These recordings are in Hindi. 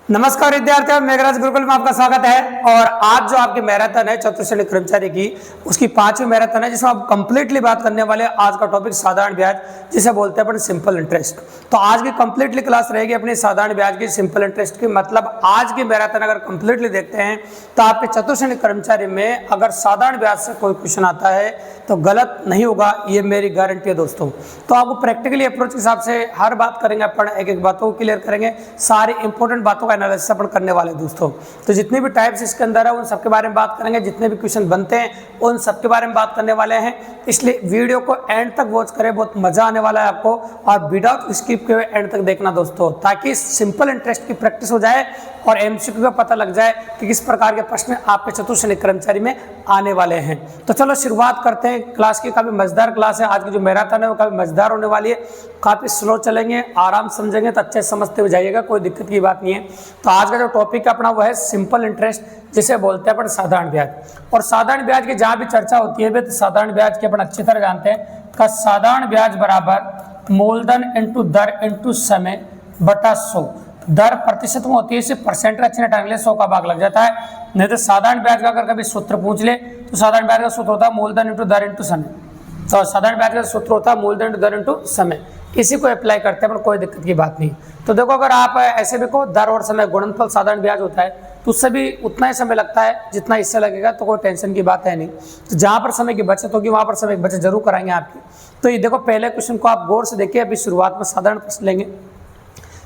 नमस्कार विद्यार्थियों, मेघराज गुरुकुल में आपका स्वागत है। और आज जो आपकी मैराथन है चतुर्थ कर्मचारी की, उसकी 5वीं मैराथन है, जिसमें आप कंप्लीटली बात करने वाले हैं। आज का टॉपिक साधारण ब्याज, जिसे बोलते हैं अपन सिंपल इंटरेस्ट। तो आज की कंप्लीटली क्लास रहेगी अपनी साधारण ब्याज की, सिंपल इंटरेस्ट की। मतलब आज की मैराथन अगर कंप्लीटली देखते हैं तो आपके चतुर्थ कर्मचारी में अगर साधारण ब्याज से कोई क्वेश्चन आता है तो गलत नहीं होगा, ये मेरी गारंटी है दोस्तों। तो आपको प्रैक्टिकली अप्रोच के हिसाब से हर बात करेंगे, अपन एक एक बातों को क्लियर करेंगे, सारी इंपॉर्टेंट बातों का एनालिसिस अपन करने वाले दोस्तों। तो जितने भी टाइप्स इसके अंदर है उन सबके बारे में बात करेंगे, जितने भी क्वेश्चन बनते हैं उन सबके बारे में बात करने वाले हैं। इसलिए वीडियो को एंड तक वॉच करें, बहुत मजा आने वाला है आपको। और विदाउट स्किप के एंड तक देखना दोस्तों, ताकि सिंपल इंटरेस्ट की प्रैक्टिस हो जाए और एमसीक्यू का पता लग जाए कि किस प्रकार के प्रश्न आपके चतुर्थ कर्मचारी में आने वाले हैं। तो चलो शुरुआत करते हैं क्लास की। काफी मजेदार क्लास है आज की, जो मैराथन है वो काफी मजेदार होने वाली है। काफी स्लो चलेंगे, आराम समझेंगे तो अच्छे समझते हुए जाइएगा, कोई दिक्कत की बात नहीं है। तो आज का जो टॉपिक है अपना वो है सिंपल इंटरेस्ट, जिसे बोलते हैं अपन साधारण ब्याज। और साधारण ब्याज की जहाँ भी चर्चा होती है तो साधारण ब्याज की अपन अच्छी तरह जानते हैं का साधारण ब्याज बराबर मूलधन इंटू दर इंटू समय बटा 100। दर प्रतिशत में होती है, इसे परसेंट अच्छे टांग ले 100 का भाग लग जाता है। नहीं तो साधारण ब्याज का अगर कभी सूत्र पूछ ले तो साधारण ब्याज का सूत्र होता है मूलधन इंटू दर इंटू समय। तो साधारण ब्याज का सूत्र होता है मूलधन इंटू दर इंटू समय। इसी को अप्लाई करते हैं पर कोई दिक्कत की बात नहीं। तो देखो, अगर आप ऐसे भी को दर और समय गुणनफल साधारण ब्याज होता है तो उससे भी उतना ही समय लगता है जितना इससे लगेगा, तो कोई टेंशन की बात है नहीं। तो जहाँ पर समय की बचत होगी वहाँ पर समय की बचत जरूर कराएंगे आपकी। तो ये देखो, पहले क्वेश्चन को आप गौर से देखिए। अभी शुरुआत में साधारण प्रश्न लेंगे।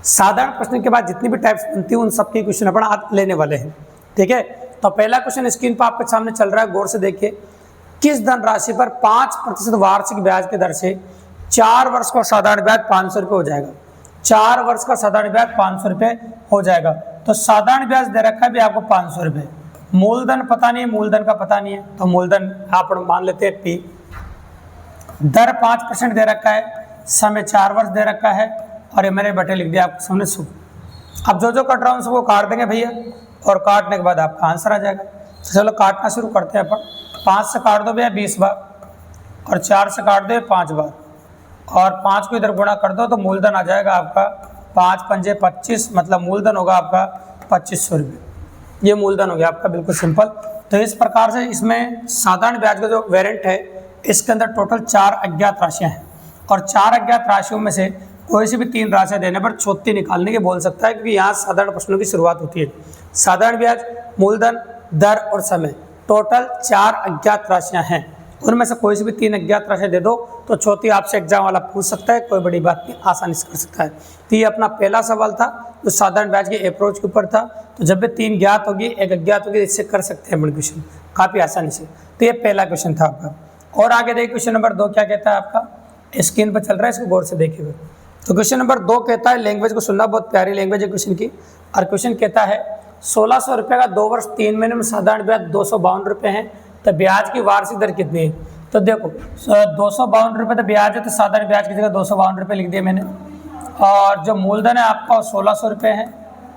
साधारण प्रश्न के बाद जितनी भी टाइप्स बनती है उन सबके क्वेश्चन अपन आज लेने वाले हैं, ठीक है। तो पहला क्वेश्चन स्क्रीन पर आपके सामने चल रहा है, गौर से देखिए। किस धनराशि पर 5% वार्षिक ब्याज के दर से 4 वर्ष का साधारण ब्याज 500 रुपये हो जाएगा? 4 वर्ष का साधारण ब्याज 500 रुपये हो जाएगा। तो साधारण ब्याज दे रखा है भी आपको 500 रुपये। मूलधन पता नहीं है, मूलधन का पता नहीं है, तो मूलधन आप मान लेते हैं P। दर 5% दे रखा है, समय 4 वर्ष दे रखा है, और ये मैंने बटे लिख दिया आपके सामने 100। अब जो जो कट रहा हूँ सबको काट देंगे भैया, और काटने के बाद आपका आंसर आ जाएगा। तो चलो काटना शुरू करते हैं अपन। 5 से काट दो भैया 20 बार, और 4 से काट दो 5 बार, और 5 को इधर गुणा कर दो तो मूलधन आ जाएगा आपका 5 पंजे 25, मतलब मूलधन होगा आपका 2500 रुपये। ये मूलधन हो गया आपका, बिल्कुल सिंपल। तो इस प्रकार से इसमें साधारण ब्याज का जो वेरिएंट है, इसके अंदर टोटल 4 अज्ञात राशियाँ हैं, और 4 अज्ञात राशियों में से कोई सी भी 3 राशियाँ देने पर छौती निकालने की बोल सकता है, क्योंकि यहाँ साधारण प्रश्नों की शुरुआत होती है। साधारण ब्याज, मूलधन, दर और समय, टोटल 4 अज्ञात राशियाँ हैं। उनमें से कोई सी भी 3 अज्ञात राशियाँ दे दो तो चौथी आपसे एग्जाम वाला पूछ सकता है, कोई बड़ी बात नहीं, आसानी से कर सकता है। तो ये अपना पहला सवाल था जो साधारण ब्याज के अप्रोच के ऊपर था। तो जब भी 3 ज्ञात होगी, 1 अज्ञात होगी, इससे कर सकते हैं अपन क्वेश्चन काफ़ी आसानी से। तो ये पहला क्वेश्चन था आपका। और आगे देखिए क्वेश्चन नंबर 2 क्या कहता है आपका, स्क्रीन पर चल रहा है, इसको गौर से देखिए। तो क्वेश्चन नंबर 2 कहता है, लैंग्वेज को सुनना, बहुत प्यारी लैंग्वेज है क्वेश्चन की। और क्वेश्चन कहता है 1600 रुपये का 2 वर्ष 3 महीने में साधारण ब्याज 252 रुपये है, तो ब्याज की वार्षिक दर कितनी है? तो देखो 252 रुपये तो ब्याज है, तो साधारण ब्याज की जगह 252 रुपये लिख दिया मैंने। और जो मूलधन है आपका 1600 रुपये है,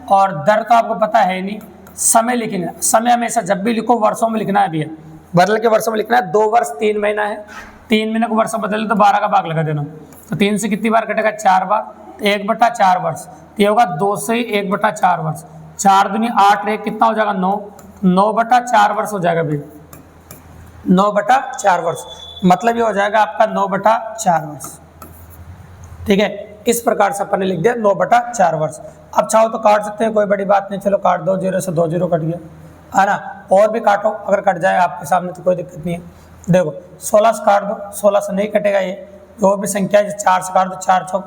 और दर तो आपको पता है नहीं। समय लिखना, समय हमेशा जब भी लिखो वर्षों में लिखना है भैया, बदल के वर्षों में लिखना है। 2 वर्ष 3 महीना है, 3 महीने को वर्षों बदले तो 12 का भाग लगा देना। तो 3 से कितनी बार कटेगा? 4 बार। तो 1/4 वर्ष, ये होगा 2 से 1/4 वर्ष। 4 दूनी 8, 1 कितना हो जाएगा? 9। 9/4 वर्ष हो जाएगा भैया, 9/4 वर्ष। मतलब ये हो जाएगा आपका 9/4 वर्ष, ठीक है। इस प्रकार से अपन ने लिख दिया 9/4 वर्ष। अब चाहो तो काट सकते हैं, कोई बड़ी बात नहीं, चलो काट दो। 0 से 2 0 कट गया, है ना। और भी काटो, अगर कट जाए आपके सामने तो कोई दिक्कत नहीं है। देखो 16 से काट दो, 16 से नहीं कटेगा ये। जो भी संख्या है 4 से काट दो, 4 चौक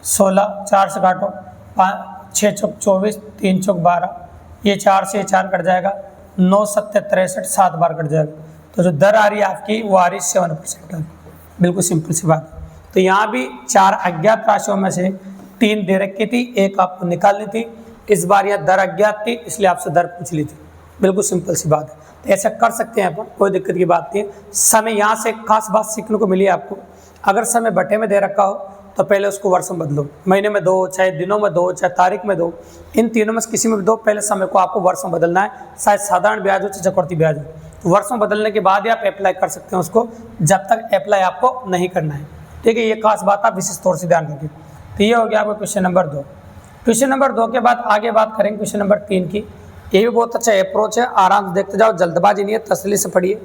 16, 4 से काटो 5, 6 चौक 24, 3 चौक 12, ये 4 से 4 कट जाएगा, 9 7 63, 7 बार कट जाएगा। तो जो दर आ रही है आपकी वो आ रही 7%, बिल्कुल सिंपल सी बात है। तो यहाँ भी 4 अज्ञात राशियों में से 3 दे रखी थी, 1 आपको निकालनी थी। इस बार यह दर अज्ञात थी, इसलिए आपसे दर पूछ ली थी, बिल्कुल सिंपल सी बात है। तो ऐसा कर सकते हैं अपन, कोई दिक्कत की बात नहीं है। समय, यहाँ से एक खास बात सीखने को मिली आपको। अगर समय बटे में दे रखा हो तो पहले उसको वर्षों में बदलो, महीने में दो, चाहे दिनों में दो, चाहे तारीख में दो, इन तीनों में से किसी में भी दो। पहले समय को आपको वर्षों बदलना है, शायद साधारण ब्याज हो चाहे चक्रवृद्धि ब्याज हो। तो वर्षों बदलने के बाद ही आप अप्लाई कर सकते हैं उसको, जब तक अप्लाई आपको नहीं करना है, ठीक है। ये खास बात आप विशेष तौर से ध्यान रखिए। तो ये हो गया आपका क्वेश्चन नंबर 2। क्वेश्चन नंबर 2 के बाद आगे बात करेंगे क्वेश्चन नंबर 3 की। ये भी बहुत अच्छा अप्रोच है, आराम से देखते जाओ, जल्दबाजी नहीं है, तसल्ली से पढ़िए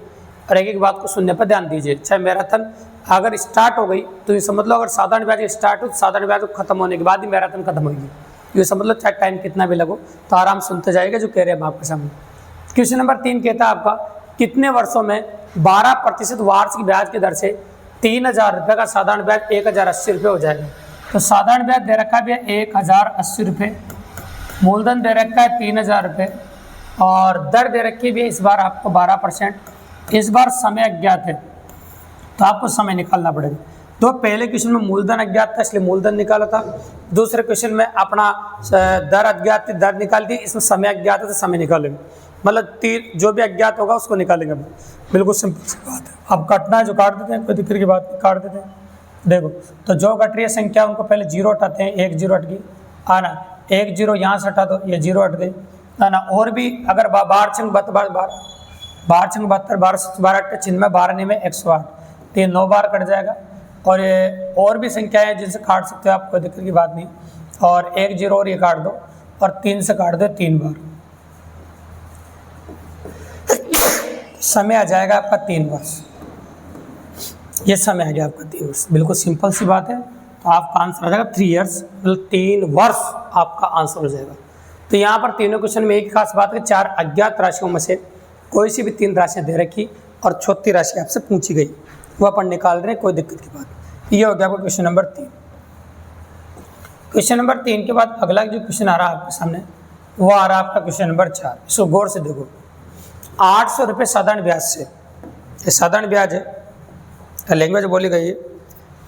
और एक एक बात को सुनने पर ध्यान दीजिए। चाहे मैराथन अगर स्टार्ट हो गई तो ये समझ लो, अगर साधारण ब्याज स्टार्ट हो तो साधारण ब्याज खत्म होने के बाद ही मैराथन खत्म होगी, ये समझ लो, चाहे टाइम कितना भी लगो तो आराम सुनते जाएगा जो कह रहे हैं हम आपके सामने। क्वेश्चन नंबर 3 कहता है आपका कितने वर्षों में 12% वार्षिक ब्याज की दर से 3000 रुपये का साधारण ब्याज 1080 रुपये हो जाएगा। तो साधारण ब्याज दे रखा भी है 1080 रुपये, मूलधन दे रखा है 3000 रुपये और दर दे रखी भी है इस बार आपको 12%। इस बार समय अज्ञात है तो आपको समय निकालना पड़ेगा। तो पहले क्वेश्चन में मूलधन अज्ञात था इसलिए मूलधन निकाला था, दूसरे क्वेश्चन में अपना दर अज्ञात थी, दर निकाल दी, इसमें समय अज्ञात है तो समय निकालेंगे, मतलब तीन जो भी अज्ञात होगा उसको निकालेंगे। बिल्कुल सिंपल सी बात है। अब काटना है जो काट देते हैं, कोई दिक्कत की बात नहीं, काट देते हैं। देखो तो जो कट रही है संख्या उनको पहले जीरो हटाते हैं, 1 0 हट गई, आना 1 0 यहाँ से हटा दो, ये 0 हट गई, आना। और भी अगर 12 छंग 72 12 चिन्ह में 12 में 108 तो ये 9 बार कट जाएगा। और ये और भी संख्याएं हैं जिनसे काट सकते हो आप, कोई दिक्कत की बात नहीं। और 1 0 और ये काट दो और 3 से काट दो 3 बार, समय आ जाएगा आपका 3 वर्ष। ये समय आ गया आपका 3 वर्ष, बिल्कुल सिंपल सी बात है। तो आपका आंसर आ जाएगा 3 ईयर्स, मतलब 3 वर्ष आपका आंसर हो जाएगा। तो यहाँ पर तीनों क्वेश्चन में एक खास बात है, 4 अज्ञात राशियों में से कोई सी भी 3 राशियाँ दे रखी और चौथी राशि आपसे पूछी गई, वो अपन निकाल रहे हैं, कोई दिक्कत की बात। ये हो गया आपका क्वेश्चन नंबर 3। क्वेश्चन नंबर 3 के बाद अगला जो क्वेश्चन आ रहा है आपके सामने वो आ रहा है आपका क्वेश्चन नंबर 4। इसको गौर से देखो, 800 रुपये साधारण ब्याज से, ये साधारण ब्याज है, लैंग्वेज बोली गई है,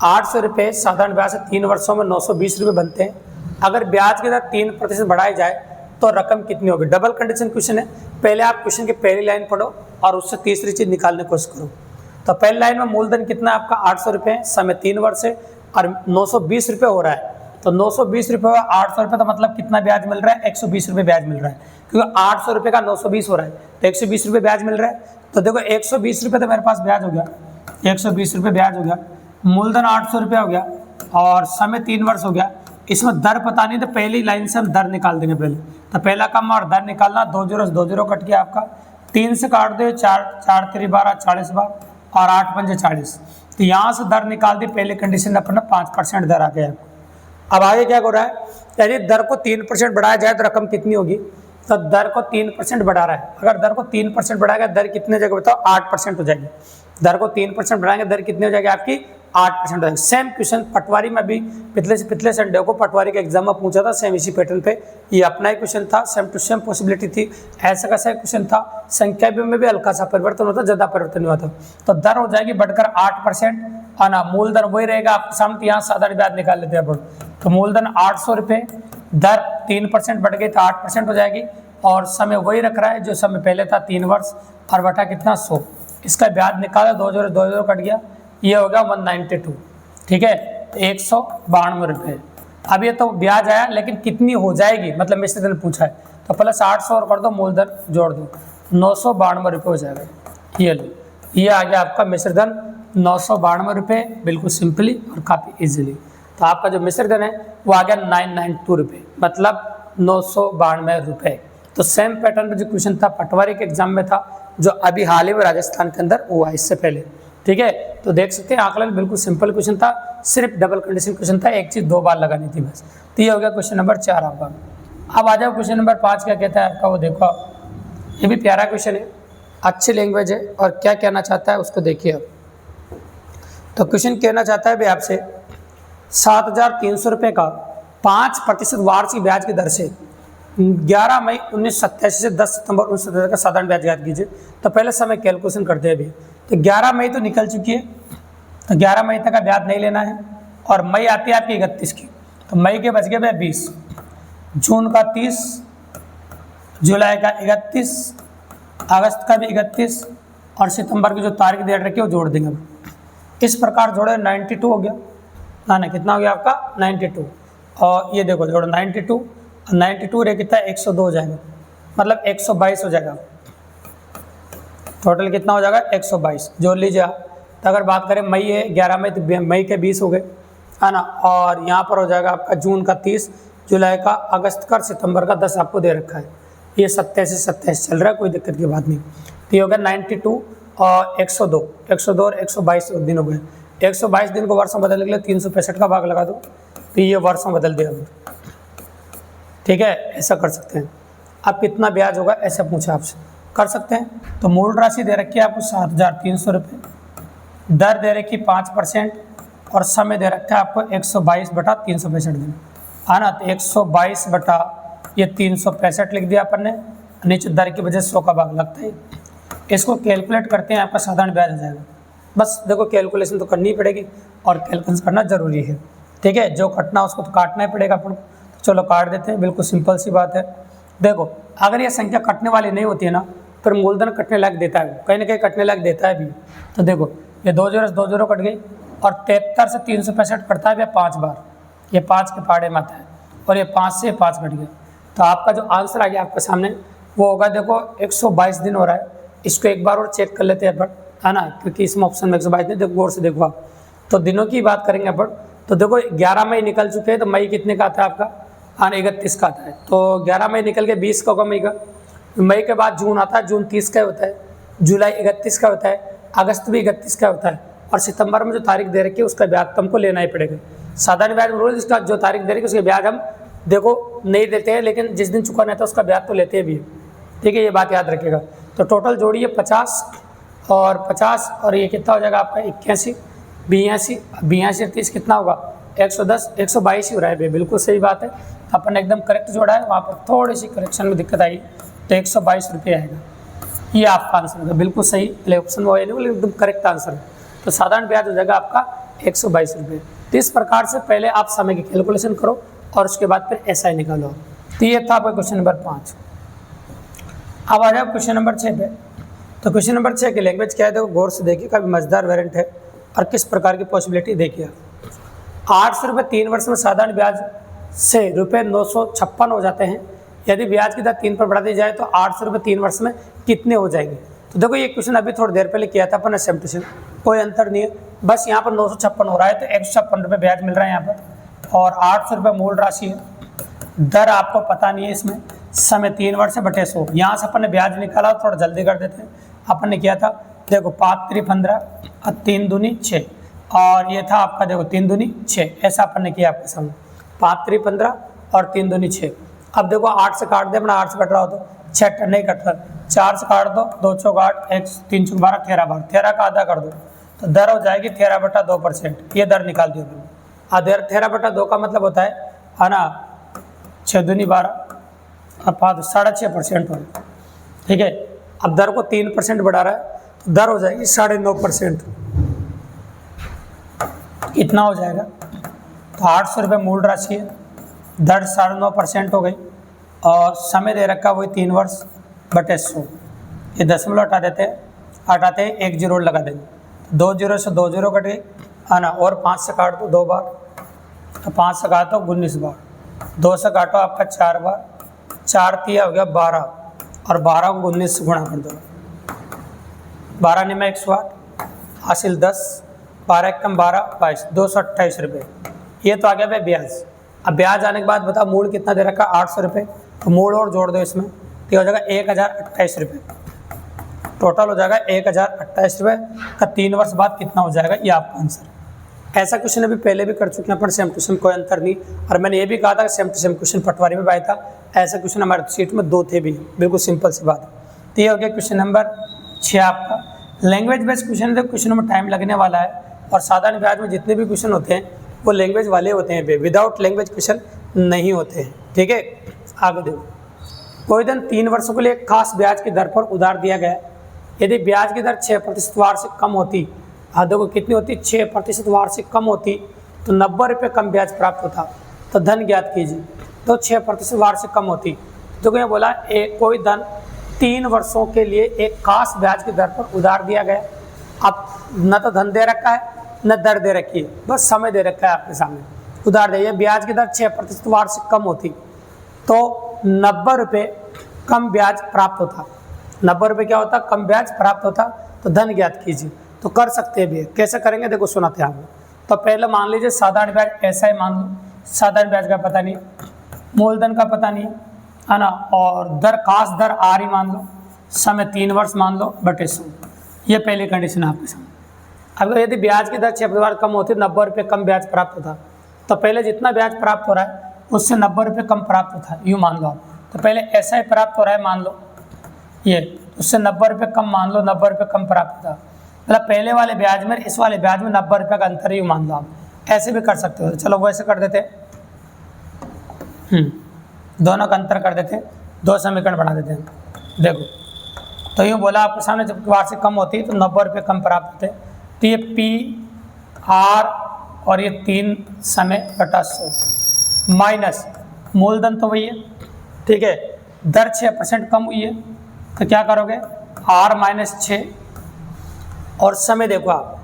800 रुपये साधारण ब्याज से 3 वर्षों में 920 रुपये बनते हैं। अगर ब्याज की दर 3% बढ़ाई जाए तो रकम कितनी होगी। डबल कंडीशन क्वेश्चन है, पहले आप क्वेश्चन की पहली लाइन पढ़ो और उससे तीसरी चीज़ निकालने की कोशिश करो। तो पहली लाइन में मूलधन कितना है आपका 800 रुपये, समय 3 वर्ष है और 920 रुपये हो रहा है। तो 920 रुपये और 800 रुपये, तो मतलब कितना ब्याज मिल रहा है, 120 रुपये ब्याज मिल रहा है, क्योंकि 800 रुपये का 920 हो रहा है तो 120 रुपये ब्याज मिल रहा है। तो देखो 120 रुपये तो मेरे पास ब्याज हो गया, 120 रुपये ब्याज हो गया, मूलधन 800 रुपये हो गया और समय 3 वर्ष हो गया। इसमें दर पता नहीं तो पहली लाइन से हम दर निकाल देंगे पहले। तो पहला काम और दर निकालना, 2 0 कट गया आपका, 3 से काट दो, 4 3 12 40 बार और 8 5 40। तो यहाँ से दर निकाल दी, पहले कंडीशन अपना 5% दर आ गया। अब आगे क्या हो रहा है, यदि दर को 3% बढ़ाया जाए तो रकम कितनी होगी। तो दर को 3% बढ़ा रहा है, अगर दर को 3% बढ़ाएगा दर कितने जगह बताओ, 8% हो जाएगी। दर को 3% बढ़ाएंगे दर कितनी हो जाएगी आपकी, 8% हो जाएगी। सेम क्वेश्चन पटवारी में भी पिछले संडे को पटवारी के एग्जाम में पूछा था, सेम इसी पैटर्न पे, ये अपना ही क्वेश्चन था, सेम टू सेम पॉसिबिलिटी थी, ऐसा कैसा क्वेश्चन था। संख्या में भी हल्का सा परिवर्तन होता, ज़्यादा परिवर्तन नहीं होता। तो दर हो जाएगी बढ़कर 8% और ना मूलधन वही रहेगा आपके सामने। यहाँ साधारण ब्याज निकाल लेते हैं अपन। तो मूलधन 800 रुपये, दर 3% बढ़ गई तो 8% हो जाएगी और समय वही रख रहा है जो समय पहले था 3 वर्ष और बटा कितना 100। इसका ब्याज निकाला, 2 0 कट गया, ये हो गया 192, ठीक है, 192 रुपये। अब ये तो ब्याज आया लेकिन कितनी हो जाएगी, मतलब मिस्त्री ने पूछा है, तो प्लस 800 और कर दो, मूलधन जोड़ दो, 992 रुपये हो जाएगा। ये लो, ये आ गया आपका मिश्र धन 992 रुपये, बिल्कुल सिंपली और काफ़ी इजीली। तो आपका जो मिश्र धन है वो आ गया 992 रुपये, मतलब 992 रुपये। तो सेम पैटर्न पर जो क्वेश्चन था पटवारी के एग्जाम में था, जो अभी हाल ही में राजस्थान के अंदर हुआ इससे पहले, ठीक है। तो देख सकते हैं आकलन बिल्कुल सिंपल क्वेश्चन था, सिर्फ डबल कंडीशन क्वेश्चन था, एक चीज़ 2 बार लगानी थी बस। तो ये हो गया क्वेश्चन नंबर 4 आपका। अब आ जाओ क्वेश्चन नंबर 5 क्या कहता है आपका, वो देखो आप। ये भी प्यारा क्वेश्चन है, अच्छी लैंग्वेज है और क्या कहना चाहता है उसको देखिए आप। तो क्वेश्चन कहना चाहता है भाई आपसे 7,300 रुपये का 5% वार्षिक ब्याज की दर से 11 मई 1987 से 10 सितंबर 1977 का साधारण ब्याज याद कीजिए। तो पहले समय कैलकुलेशन करते हैं अभी। तो 11 मई तो निकल चुकी है, तो 11 मई तक का ब्याज नहीं लेना है और मई आती है आपकी 31 की, तो मई के बच गए भाई 20, जून का 30, जुलाई का 31, अगस्त का भी 31 और सितंबर की जो तारीख दे रखी है वो जोड़ देंगे। इस प्रकार जोड़े 92 हो गया, ना कितना हो गया आपका 92। और ये देखो जोड़ो 92 रे कितना 102 हो जाएगा, मतलब 122 हो जाएगा। टोटल कितना हो जाएगा 122, जोड़ लीजिए आप। तो अगर बात करें मई है 11 मई, तो मई के 20 हो गए, है ना। और यहाँ पर हो जाएगा आपका जून का 30, जुलाई का, अगस्त का, सितंबर का 10 आपको दे रखा है। ये 27 चल रहा है, कोई दिक्कत की बात नहीं। तो ये हो गया 92 और 102 और 122 दिन हो गए। 122 दिन को वर्ष में बदलने के लिए 365 का भाग लगा दो, तो ये वर्ष में बदल दिया। ठीक है, ऐसा कर सकते हैं। अब कितना ब्याज होगा ऐसा पूछा आपसे, कर सकते हैं। तो मूल राशि दे रखी है आपको 7,300 रुपये, दर दे रखी 5% और समय दे रखा है आपको 122/365 दिन, है ना। तो 122 बटा ये 365 लिख दिया अपन ने, नीचे दर की वजह से 100 का भाग लगता है। इसको कैलकुलेट करते हैं, आपका साधारण ब्याज आ जाएगा। बस देखो कैलकुलेशन तो करनी पड़ेगी और कैलकुलेशन करना जरूरी है। ठीक है, जो कटना उसको तो काटना ही पड़ेगा अपन। तो चलो काट देते हैं, बिल्कुल सिंपल सी बात है। देखो अगर ये संख्या कटने वाली नहीं होती है ना, फिर मूलधन कटने लायक देता है, कहीं ना कहीं कटने लायक देता है भी। तो देखो ये 2 0 कट गई और 73 से 365 कटता है भैया 5 बार, ये 5 के पाड़े में आता है, और ये 5 से 5 कट गया। तो आपका जो आंसर आ गया आपके सामने वो होगा, देखो 122 दिन हो रहा है। इसको एक बार और चेक कर लेते हैं अपन, है ना, क्योंकि इसमें ऑप्शन में 122 दिन, देखो गौर से देखो आप। तो दिनों की बात करेंगे अपन, तो देखो 11 मई निकल चुके हैं, तो मई कितने का आता है आपका, हाँ 31 का आता है। तो 11 मई निकल के 20 का होगा मई का। मई के बाद जून आता है, जून 30 का होता है, जुलाई 31 का होता है, अगस्त भी 31 का होता है, और सितंबर में जो तारीख दे रखी है उसका ब्याज तुमको लेना ही पड़ेगा। साधारण ब्याज में रोज इसका जो तारीख दे रखी है उसके ब्याज हम देखो नहीं देते हैं, लेकिन जिस दिन चुकाना है तो उसका ब्याज तो लेते भी है। ठीक है, ये बात याद रखिएगा। तो टोटल जोड़िए 50 और 50 और ये कितना हो जाएगा आपका 81, 82 और 30 कितना होगा 110, 122 ही हो रहा है। बिल्कुल सही बात है, अपन ने एकदम करेक्ट जोड़ा है। वहाँ पर थोड़ी सी करेक्शन में दिक्कत आई तो 122 रुपये आएगा। ये आपका आंसर होगा, बिल्कुल सही। पहले ऑप्शन वो नहीं, एकदम करेक्ट आंसर है। तो साधारण ब्याज हो जाएगा आपका 122 रुपये। तो इस प्रकार से पहले आप समय की कैलकुलेशन करो और उसके बाद फिर एसआई निकालो। तो ये था आपका क्वेश्चन नंबर 5। अब आ जाओ क्वेश्चन नंबर 6 पे। तो क्वेश्चन नंबर 6 की लैंग्वेज क्या है, देखो गौर से देखिए, काफी मजेदार वेरिएंट है और किस प्रकार की पॉसिबिलिटी देखिए। 800 रुपये 3 वर्ष में साधारण ब्याज से रुपये 956 हो जाते हैं। यदि ब्याज की दर 3 पर बढ़ा दी जाए तो 800 रुपये 3 वर्ष में कितने हो जाएंगे। तो देखो ये क्वेश्चन अभी थोड़ी देर पहले किया था अपन ने, सेम टू सेम, कोई अंतर नहीं है। बस यहाँ पर 956 हो रहा है तो 156 रुपये ब्याज मिल रहा है यहाँ पर, और 800 रुपये मूल राशि है। दर आपको पता नहीं है इसमें, समय 3 वर्ष से बटे 100। यहाँ से अपन ने ब्याज निकाला, थोड़ा जल्दी कर देते हैं। अपन ने किया था देखो 5 3 15 और 3 दूनी 6, और ये था आपका देखो 3 दूनी 6, ऐसा अपन ने किया आपके सामने। 5 3 15 और 3 दूनी 6। अब देखो 8 से काट दे, अपना 8 से कट रहा हो तो 6 नहीं कट रहा, 4 से काट दो, 2 चौक 8, 1 3 चौक 12, 13 बार, 13 का आधा कर दो तो दर हो जाएगी 13/2%। ये दर निकाल दी मैंने। 13/2 का मतलब होता है ना 6 दूनी 12 और 5 6.5% हो। ठीक है, अब दर को 3% बढ़ा रहा है तो दर हो जाएगी 9.5%। कितना हो जाएगा, तो 800 रुपये मूल राशि है, दर 9.5% हो गई, और समय दे रखा वही 3 वर्ष बटे 100। ये दशमलव हटा देते हैं, हटाते हैं 1 0 लगा देंगे, 2 0 से 2 0 कट गई, है ना, और 5 से काट दो 2 बार, 5 से काटो 19 बार, 2 से काटो आपका 4 बार, 4 तिया हो गया 12, और 12 को 19 से गुणा कर दो, 12 ने में 108, हासिल 10, 12 कम 12 22, 228 रुपये। ये तो आ गया भाई ब्याज। अब ब्याज आने के बाद बताओ मूल कितना दे रखा, 800 रुपये, तो मूल और जोड़ दो इसमें, तो हो जाएगा 1028 रुपये। टोटल हो जाएगा 1028 रुपये का 3 वर्ष बाद कितना हो जाएगा, ये आपका आंसर। ऐसा क्वेश्चन अभी पहले भी कर चुके हैं पर सेम टू सेम, कोई अंतर नहीं। और मैंने ये भी कहा था कि सेम टू सेम क्वेश्चन पटवारी में भी आया था, ऐसा क्वेश्चन हमारे सीट में 2 थे भी, बिल्कुल सिंपल सी बात है। तो ये हो गया क्वेश्चन नंबर 6 आपका। लैंग्वेज बेस्ड क्वेश्चन है, क्वेश्चनों में टाइम लगने वाला है, और साधारण ब्याज में जितने भी क्वेश्चन होते हैं वो लैंग्वेज वाले होते हैं, विदाउट लैंग्वेज क्वेश्चन नहीं होते हैं। ठीक है, आगे देखो। कोई दिन 3 वर्षों के लिए खास ब्याज की दर पर उधार दिया गया। यदि ब्याज की दर 6% वार्षिक कम होती, देखो कितनी होती, 6% वार्षिक कम होती, तो 90 रुपये कम ब्याज प्राप्त होता। तो धन ज्ञात कीजिए। तो 6% वार्षिक कम होती, तो क्या बोला, कोई धन 3 वर्षों के लिए एक खास ब्याज की दर पर उधार दिया गया। अब न तो धन दे रखा है न दर दे रखी है, बस समय दे रखा है आपके सामने। उधार दे, ब्याज की दर 6% वार्षिक कम होती तो 90 रुपये कम ब्याज प्राप्त होता। 90 रुपये क्या होता, कम ब्याज प्राप्त होता। तो धन ज्ञात कीजिए। तो कर सकते हैं भी, कैसे करेंगे देखो सुनाते हैं आपको। तो पहले मान लीजिए साधारण ब्याज ऐसा ही मान लो, साधारण ब्याज का पता नहीं, मूलधन का पता नहीं है ना, और दर खास दर आर ही मान लो, समय 3 वर्ष मान लो बटे 100। ये पहली कंडीशन है आपके सामने। अब यदि ब्याज की दर 6% कम होती है, 90 रुपये कम ब्याज प्राप्त होता, तो पहले जितना ब्याज प्राप्त हो रहा है उससे 90 रुपये कम प्राप्त होता है, यूँ मान लो आप। तो पहले ऐसा ही प्राप्त हो रहा है मान लो ये, उससे 90 रुपये कम मान लो, 90 रुपये कम प्राप्त होता, मतलब पहले वाले ब्याज में इस वाले ब्याज में 90 रुपये का अंतर ही मान लो आप। ऐसे भी कर सकते हो, चलो वैसे कर देते, दोनों का अंतर कर देते, 2 समीकरण बना देते हैं। देखो तो यूँ बोला आपके सामने, जब वार्षिक कम होती है तो 90 रुपये कम प्राप्त होते, तो ये पी आर और ये 3 समय बटा 100 माइनस मूलधन तो वही है, ठीक है, दर 6% कम हुई है, तो क्या करोगे आर माइनस 6, और समय देखो आप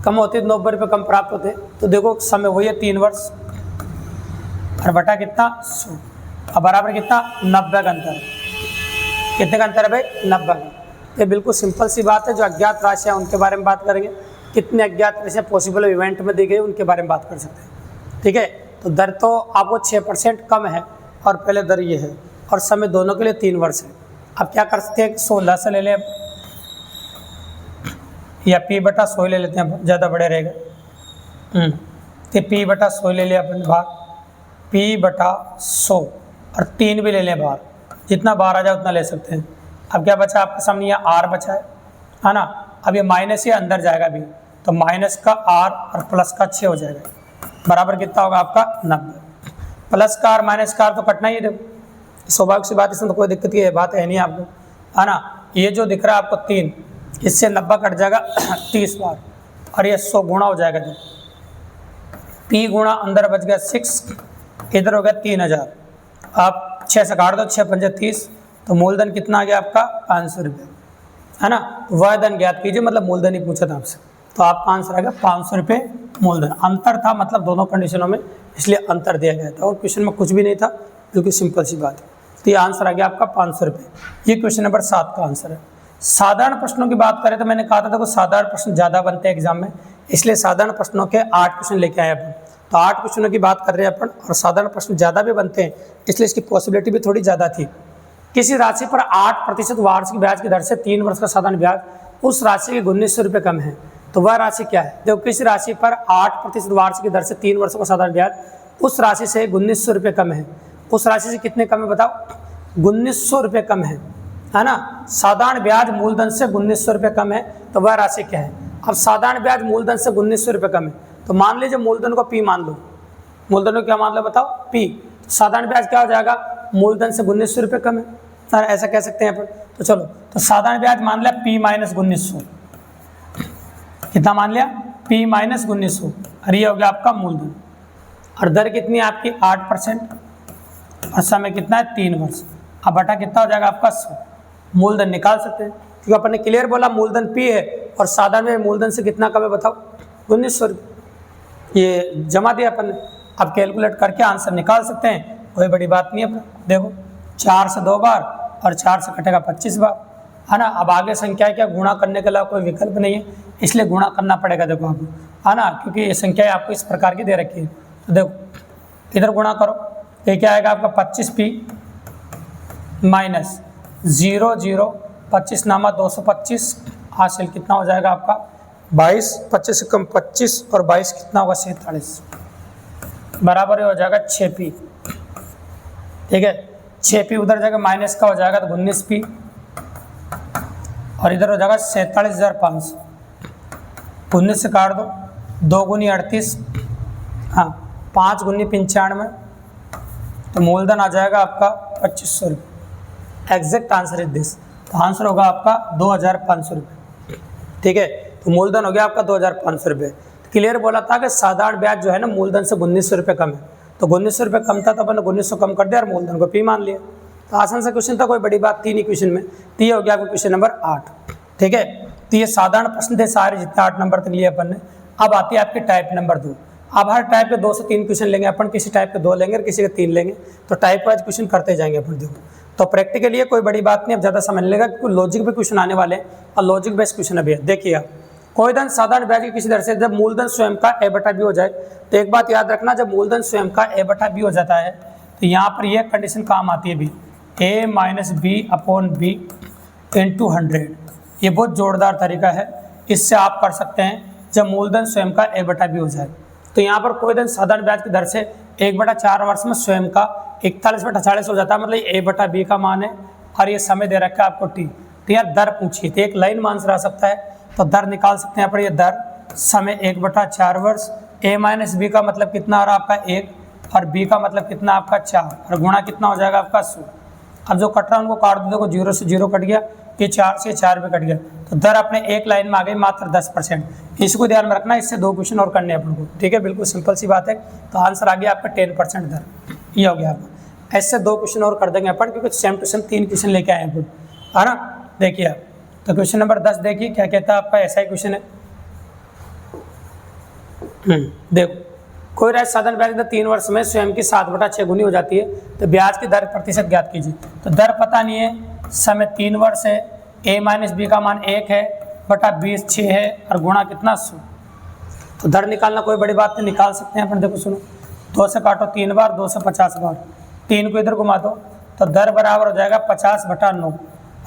कम होते 90 रुपये कम प्राप्त होते, तो देखो समय वही है 3 वर्ष, और बटा कितना 100, अब बराबर कितना 90 का अंतर। कितने का अंतर है भाई 90 का। ये बिल्कुल सिंपल सी बात है। जो अज्ञात राशि है उनके बारे में बात करेंगे, कितने अज्ञात राशि पॉसिबल इवेंट में दी गई उनके बारे में बात कर सकते हैं, ठीक है। तो दर तो आपको 6% कम है, और पहले दर ये है, और समय दोनों के लिए 3 वर्ष है। अब क्या कर सकते हैं, 16 से ले लें या पी बटा 100 ले लेते हैं, ज़्यादा बड़े रहेगा। तो पी बटा 100 ले लिया अपन बाहर, पी बटा 100, और 3 भी ले लें बाहर, जितना बाहर आ जाए उतना ले सकते हैं। अब क्या बचा आपके सामने, यहाँ आर बचा है ना। अब ये माइनस ही अंदर जाएगा भी, तो माइनस का आर और प्लस का 6 हो जाएगा, बराबर कितना होगा आपका 90। प्लस का आर माइनस का आर तो कटना ही है, देखो स्वाभाविक सी बात, इसमें तो कोई दिक्कत की बात है नहीं आपको, है ना। ये जो दिख रहा है आपको 3, इससे 90 कट जाएगा 30 बार, और ये 100 गुणा हो जाएगा। जो पी गुणा अंदर बच गया 6, इधर हो गया 3000, आप 6 से काट दो, 6 पंजे 30, तो मूलधन कितना आ गया आपका 500 रुपये, है ना। वह धन ज्ञात कीजिए, मतलब मूलधन ही पूछा था आपसे, तो आपका आंसर आ गया 500 रुपये मूलधन। अंतर था मतलब दोनों कंडीशनों में, इसलिए अंतर दिया गया था, और क्वेश्चन में कुछ भी नहीं था, बिल्कुल सिंपल सी बात है। तो ये आंसर आ गया आपका 500 रुपये। ये क्वेश्चन नंबर 7 का आंसर है। साधारण प्रश्नों की बात करें तो मैंने कहा था देखो साधारण प्रश्न ज़्यादा बनते हैं एग्जाम में, इसलिए साधारण प्रश्नों के 8 क्वेश्चन लेके आए अपन। तो 8 क्वेश्चनों की बात कर रहे हैं अपन, और साधारण प्रश्न ज़्यादा भी बनते हैं, इसलिए इसकी पॉसिबिलिटी भी थोड़ी ज़्यादा थी। किसी राशि पर 8% वार्षिक ब्याज की दर से 3 वर्ष का साधारण ब्याज उस राशि के 1900 रुपये कम है, तो वह राशि क्या है। देखो किसी राशि पर 8% वार्षिक की दर से 3 वर्षों का साधारण ब्याज उस राशि से 1900 रुपये कम है, उस राशि से कितने कम है बताओ, 1900 रुपये कम है ना। साधारण ब्याज मूलधन से 1900 रुपये कम है, तो वह राशि क्या है। अब साधारण ब्याज मूलधन से 1900 रुपये कम है, तो मान लीजिए मूलधन को पी मान लो, मूलधन को क्या मान लो बताओ पी, तो साधारण ब्याज क्या हो जाएगा, मूलधन से 1900 रुपये कम है, ऐसा कह सकते हैं अपन। तो चलो, तो साधारण ब्याज मान लिया पी माइनस 1900, कितना मान लिया पी माइनस 1900, और ये हो गया आपका मूलधन, और दर कितनी है आपकी 8%, और समय कितना है 3 वर्ष। अब बटा कितना हो जाएगा आपका 100, मूलधन निकाल सकते हैं, क्योंकि अपन ने क्लियर बोला मूलधन पी है, और साधारण में मूलधन से कितना कम है बताओ 1900 रुपये, ये जमा दिया अपन ने। अब कैलकुलेट करके आंसर निकाल सकते हैं, कोई बड़ी बात नहीं है। देखो 4 से 2 बार, और 4 से कटेगा 25 बार, है ना। अब आगे संख्या क्या, गुणा करने के अलावा कोई विकल्प नहीं है, इसलिए गुणा करना पड़ेगा देखो आपको, है ना, क्योंकि ये संख्या आपको इस प्रकार की दे रखी है। तो देखो इधर गुणा करो, ये क्या आएगा आपका 25p माइनस 0 0 25 नामा 225, हासिल कितना हो जाएगा आपका 22, 25 से कम 25, और 22 कितना होगा 47, बराबर हो जाएगा 6p, ठीक है। 6p उधर जाएगा माइनस का हो जाएगा तो 19p, और इधर हो जाएगा 47,500, 19 से काट दो, 2 गुनी 38, हाँ 5 गुनी 95, तो मूलधन आ जाएगा आपका 2500 रुपये। एग्जैक्ट आंसर इज दिस, तो आंसर होगा आपका 2500 रुपये, ठीक है। तो मूलधन हो गया आपका 2500 रुपये। क्लियर बोला था कि साधारण ब्याज जो है ना मूलधन से 1900 रुपये कम है, तो 1900 रुपये कम था तो अपन ने 1900 कम कर दिया और मूलधन को पी मान लिया। तो आसान सा क्वेश्चन था, कोई बड़ी बात थी नहीं क्वेश्चन में। तो ये हो गया आपका क्वेश्चन नंबर 8, ठीक है। तो ये साधारण प्रश्न थे सारे जितने 8 नंबर तक लिए अपन ने। अब आती है आपकी टाइप नंबर 2। अब हर टाइप के 2 से 3 क्वेश्चन लेंगे अपन, किसी टाइप के 2 लेंगे और किसी के 3 लेंगे, तो टाइप वाइज क्वेश्चन करते जाएंगे अपन। देखो तो प्रैक्टिकली ये कोई बड़ी बात नहीं, अब ज़्यादा समझ लेगा क्योंकि लॉजिक पे क्वेश्चन आने वाले हैं, और लॉजिक बेस्ड क्वेश्चन अभी है। देखिए आप, कोई धन साधारण ब्याज की किसी दर से जब मूलधन स्वयं का a बटा b हो जाए, तो एक बात याद रखना, जब मूलधन स्वयं का a बटा b हो जाता है तो यहाँ पर यह कंडीशन काम आती है भी, a minus b upon b into 100। ये बहुत जोरदार तरीका है, इससे आप कर सकते हैं जब मूलधन स्वयं का a बटा बी हो जाए। तो यहाँ पर कोई धन साधारण ब्याज की दर से 1/4 वर्ष में स्वयं का 41/40 हो जाता है, मतलब a बटा बी का मान है और ये समय दे रखा है आपको t। तो यार दर पूछिए तो एक लाइन मान से रह सकता है, तो दर निकाल सकते हैं यहाँ पर। ये दर समय 1/4 वर्ष, a माइनस बी का मतलब कितना आ रहा है आपका 1 और b का मतलब कितना आपका 4 और गुणा कितना हो जाएगा आपका 100। अब जो कट रहा है उनको काट दो, देखो 0 से 0 कट गया, ये 4 से 4 पे कट गया, तो दर अपने एक लाइन में आ गई मात्र 10%। इसको ध्यान में रखना, इससे 2 क्वेश्चन और करने हैं अपन को, ठीक है, बिल्कुल सिंपल सी बात है। तो आंसर आ गया आपका 10% दर, ये हो गया आपका। ऐसे 2 क्वेश्चन और कर देंगे अपन, क्योंकि सेम टू सेम 3 क्वेश्चन लेके आए हैं, है ना। देखिए आप, तो क्वेश्चन नंबर 10 देखिए क्या कहता है आपका, ऐसा ही क्वेश्चन है। देखो, कोई राशि साधारण ब्याज की दर 3 वर्ष में स्वयं की 7/6 गुनी हो जाती है, तो ब्याज की दर प्रतिशत ज्ञात कीजिए। तो दर पता नहीं है, समय 3 वर्ष है, a माइनस बी का मान 1 है बटा 20 6 है और गुणा कितना 100। तो दर निकालना कोई बड़ी बात नहीं, निकाल सकते हैं अपन। देखो सुनो, 2 से काटो 3 बार, 2 से 50 बार, 3 को इधर घुमा दो, तो दर बराबर हो जाएगा 50/9।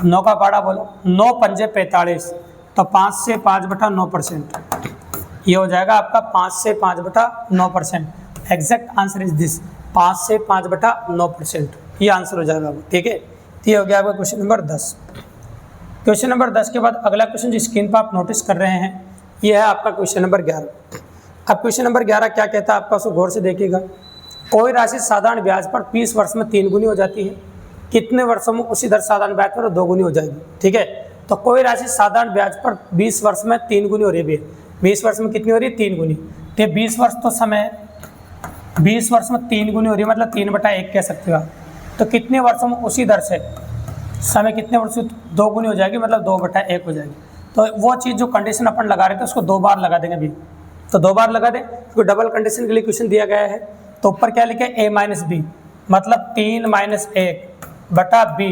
9 का पाड़ा बोलो, 9 पंजे 45, तो 5 से 5/9%। ये हो जाएगा आपका 5 से 5/9%। एग्जैक्ट आंसर इज दिस, 5 से 5/9%, ये आंसर हो जाएगा, ठीक है। तो ये हो गया आपका क्वेश्चन नंबर 10। क्वेश्चन नंबर 10 के बाद अगला क्वेश्चन जो स्क्रीन पर आप नोटिस कर रहे हैं, ये है आपका क्वेश्चन नंबर 11। अब क्वेश्चन नंबर 11 क्या कहता है आपका, उसको गौर से देखिएगा। कोई राशि साधारण ब्याज पर 20 वर्ष में 3 गुनी हो जाती है, कितने वर्षों में उसी दर साधारण ब्याज पर 2 गुनी हो जाएगी, ठीक है। तो कोई राशि साधारण ब्याज पर 20 वर्ष में 3 गुनी हो रही है, 20 वर्ष में कितनी हो रही है 3 गुनी। तो 20 वर्ष तो समय, 20 वर्ष में 3 गुनी हो रही है, मतलब 3/1 कह सकते हो आप। तो कितने वर्षों में उसी दर से समय कितने वर्ष 2 गुनी हो जाएगी, मतलब 2/1 हो जाएगी। तो वो चीज़ जो कंडीशन अपन लगा रहे थे उसको 2 बार लगा देंगे अभी, तो 2 बार लगा दें, क्योंकि डबल कंडीशन के लिए क्वेश्चन दिया गया है। तो ऊपर क्या लिखे, a माइनस बी, मतलब 3 माइनस 1 बटा बी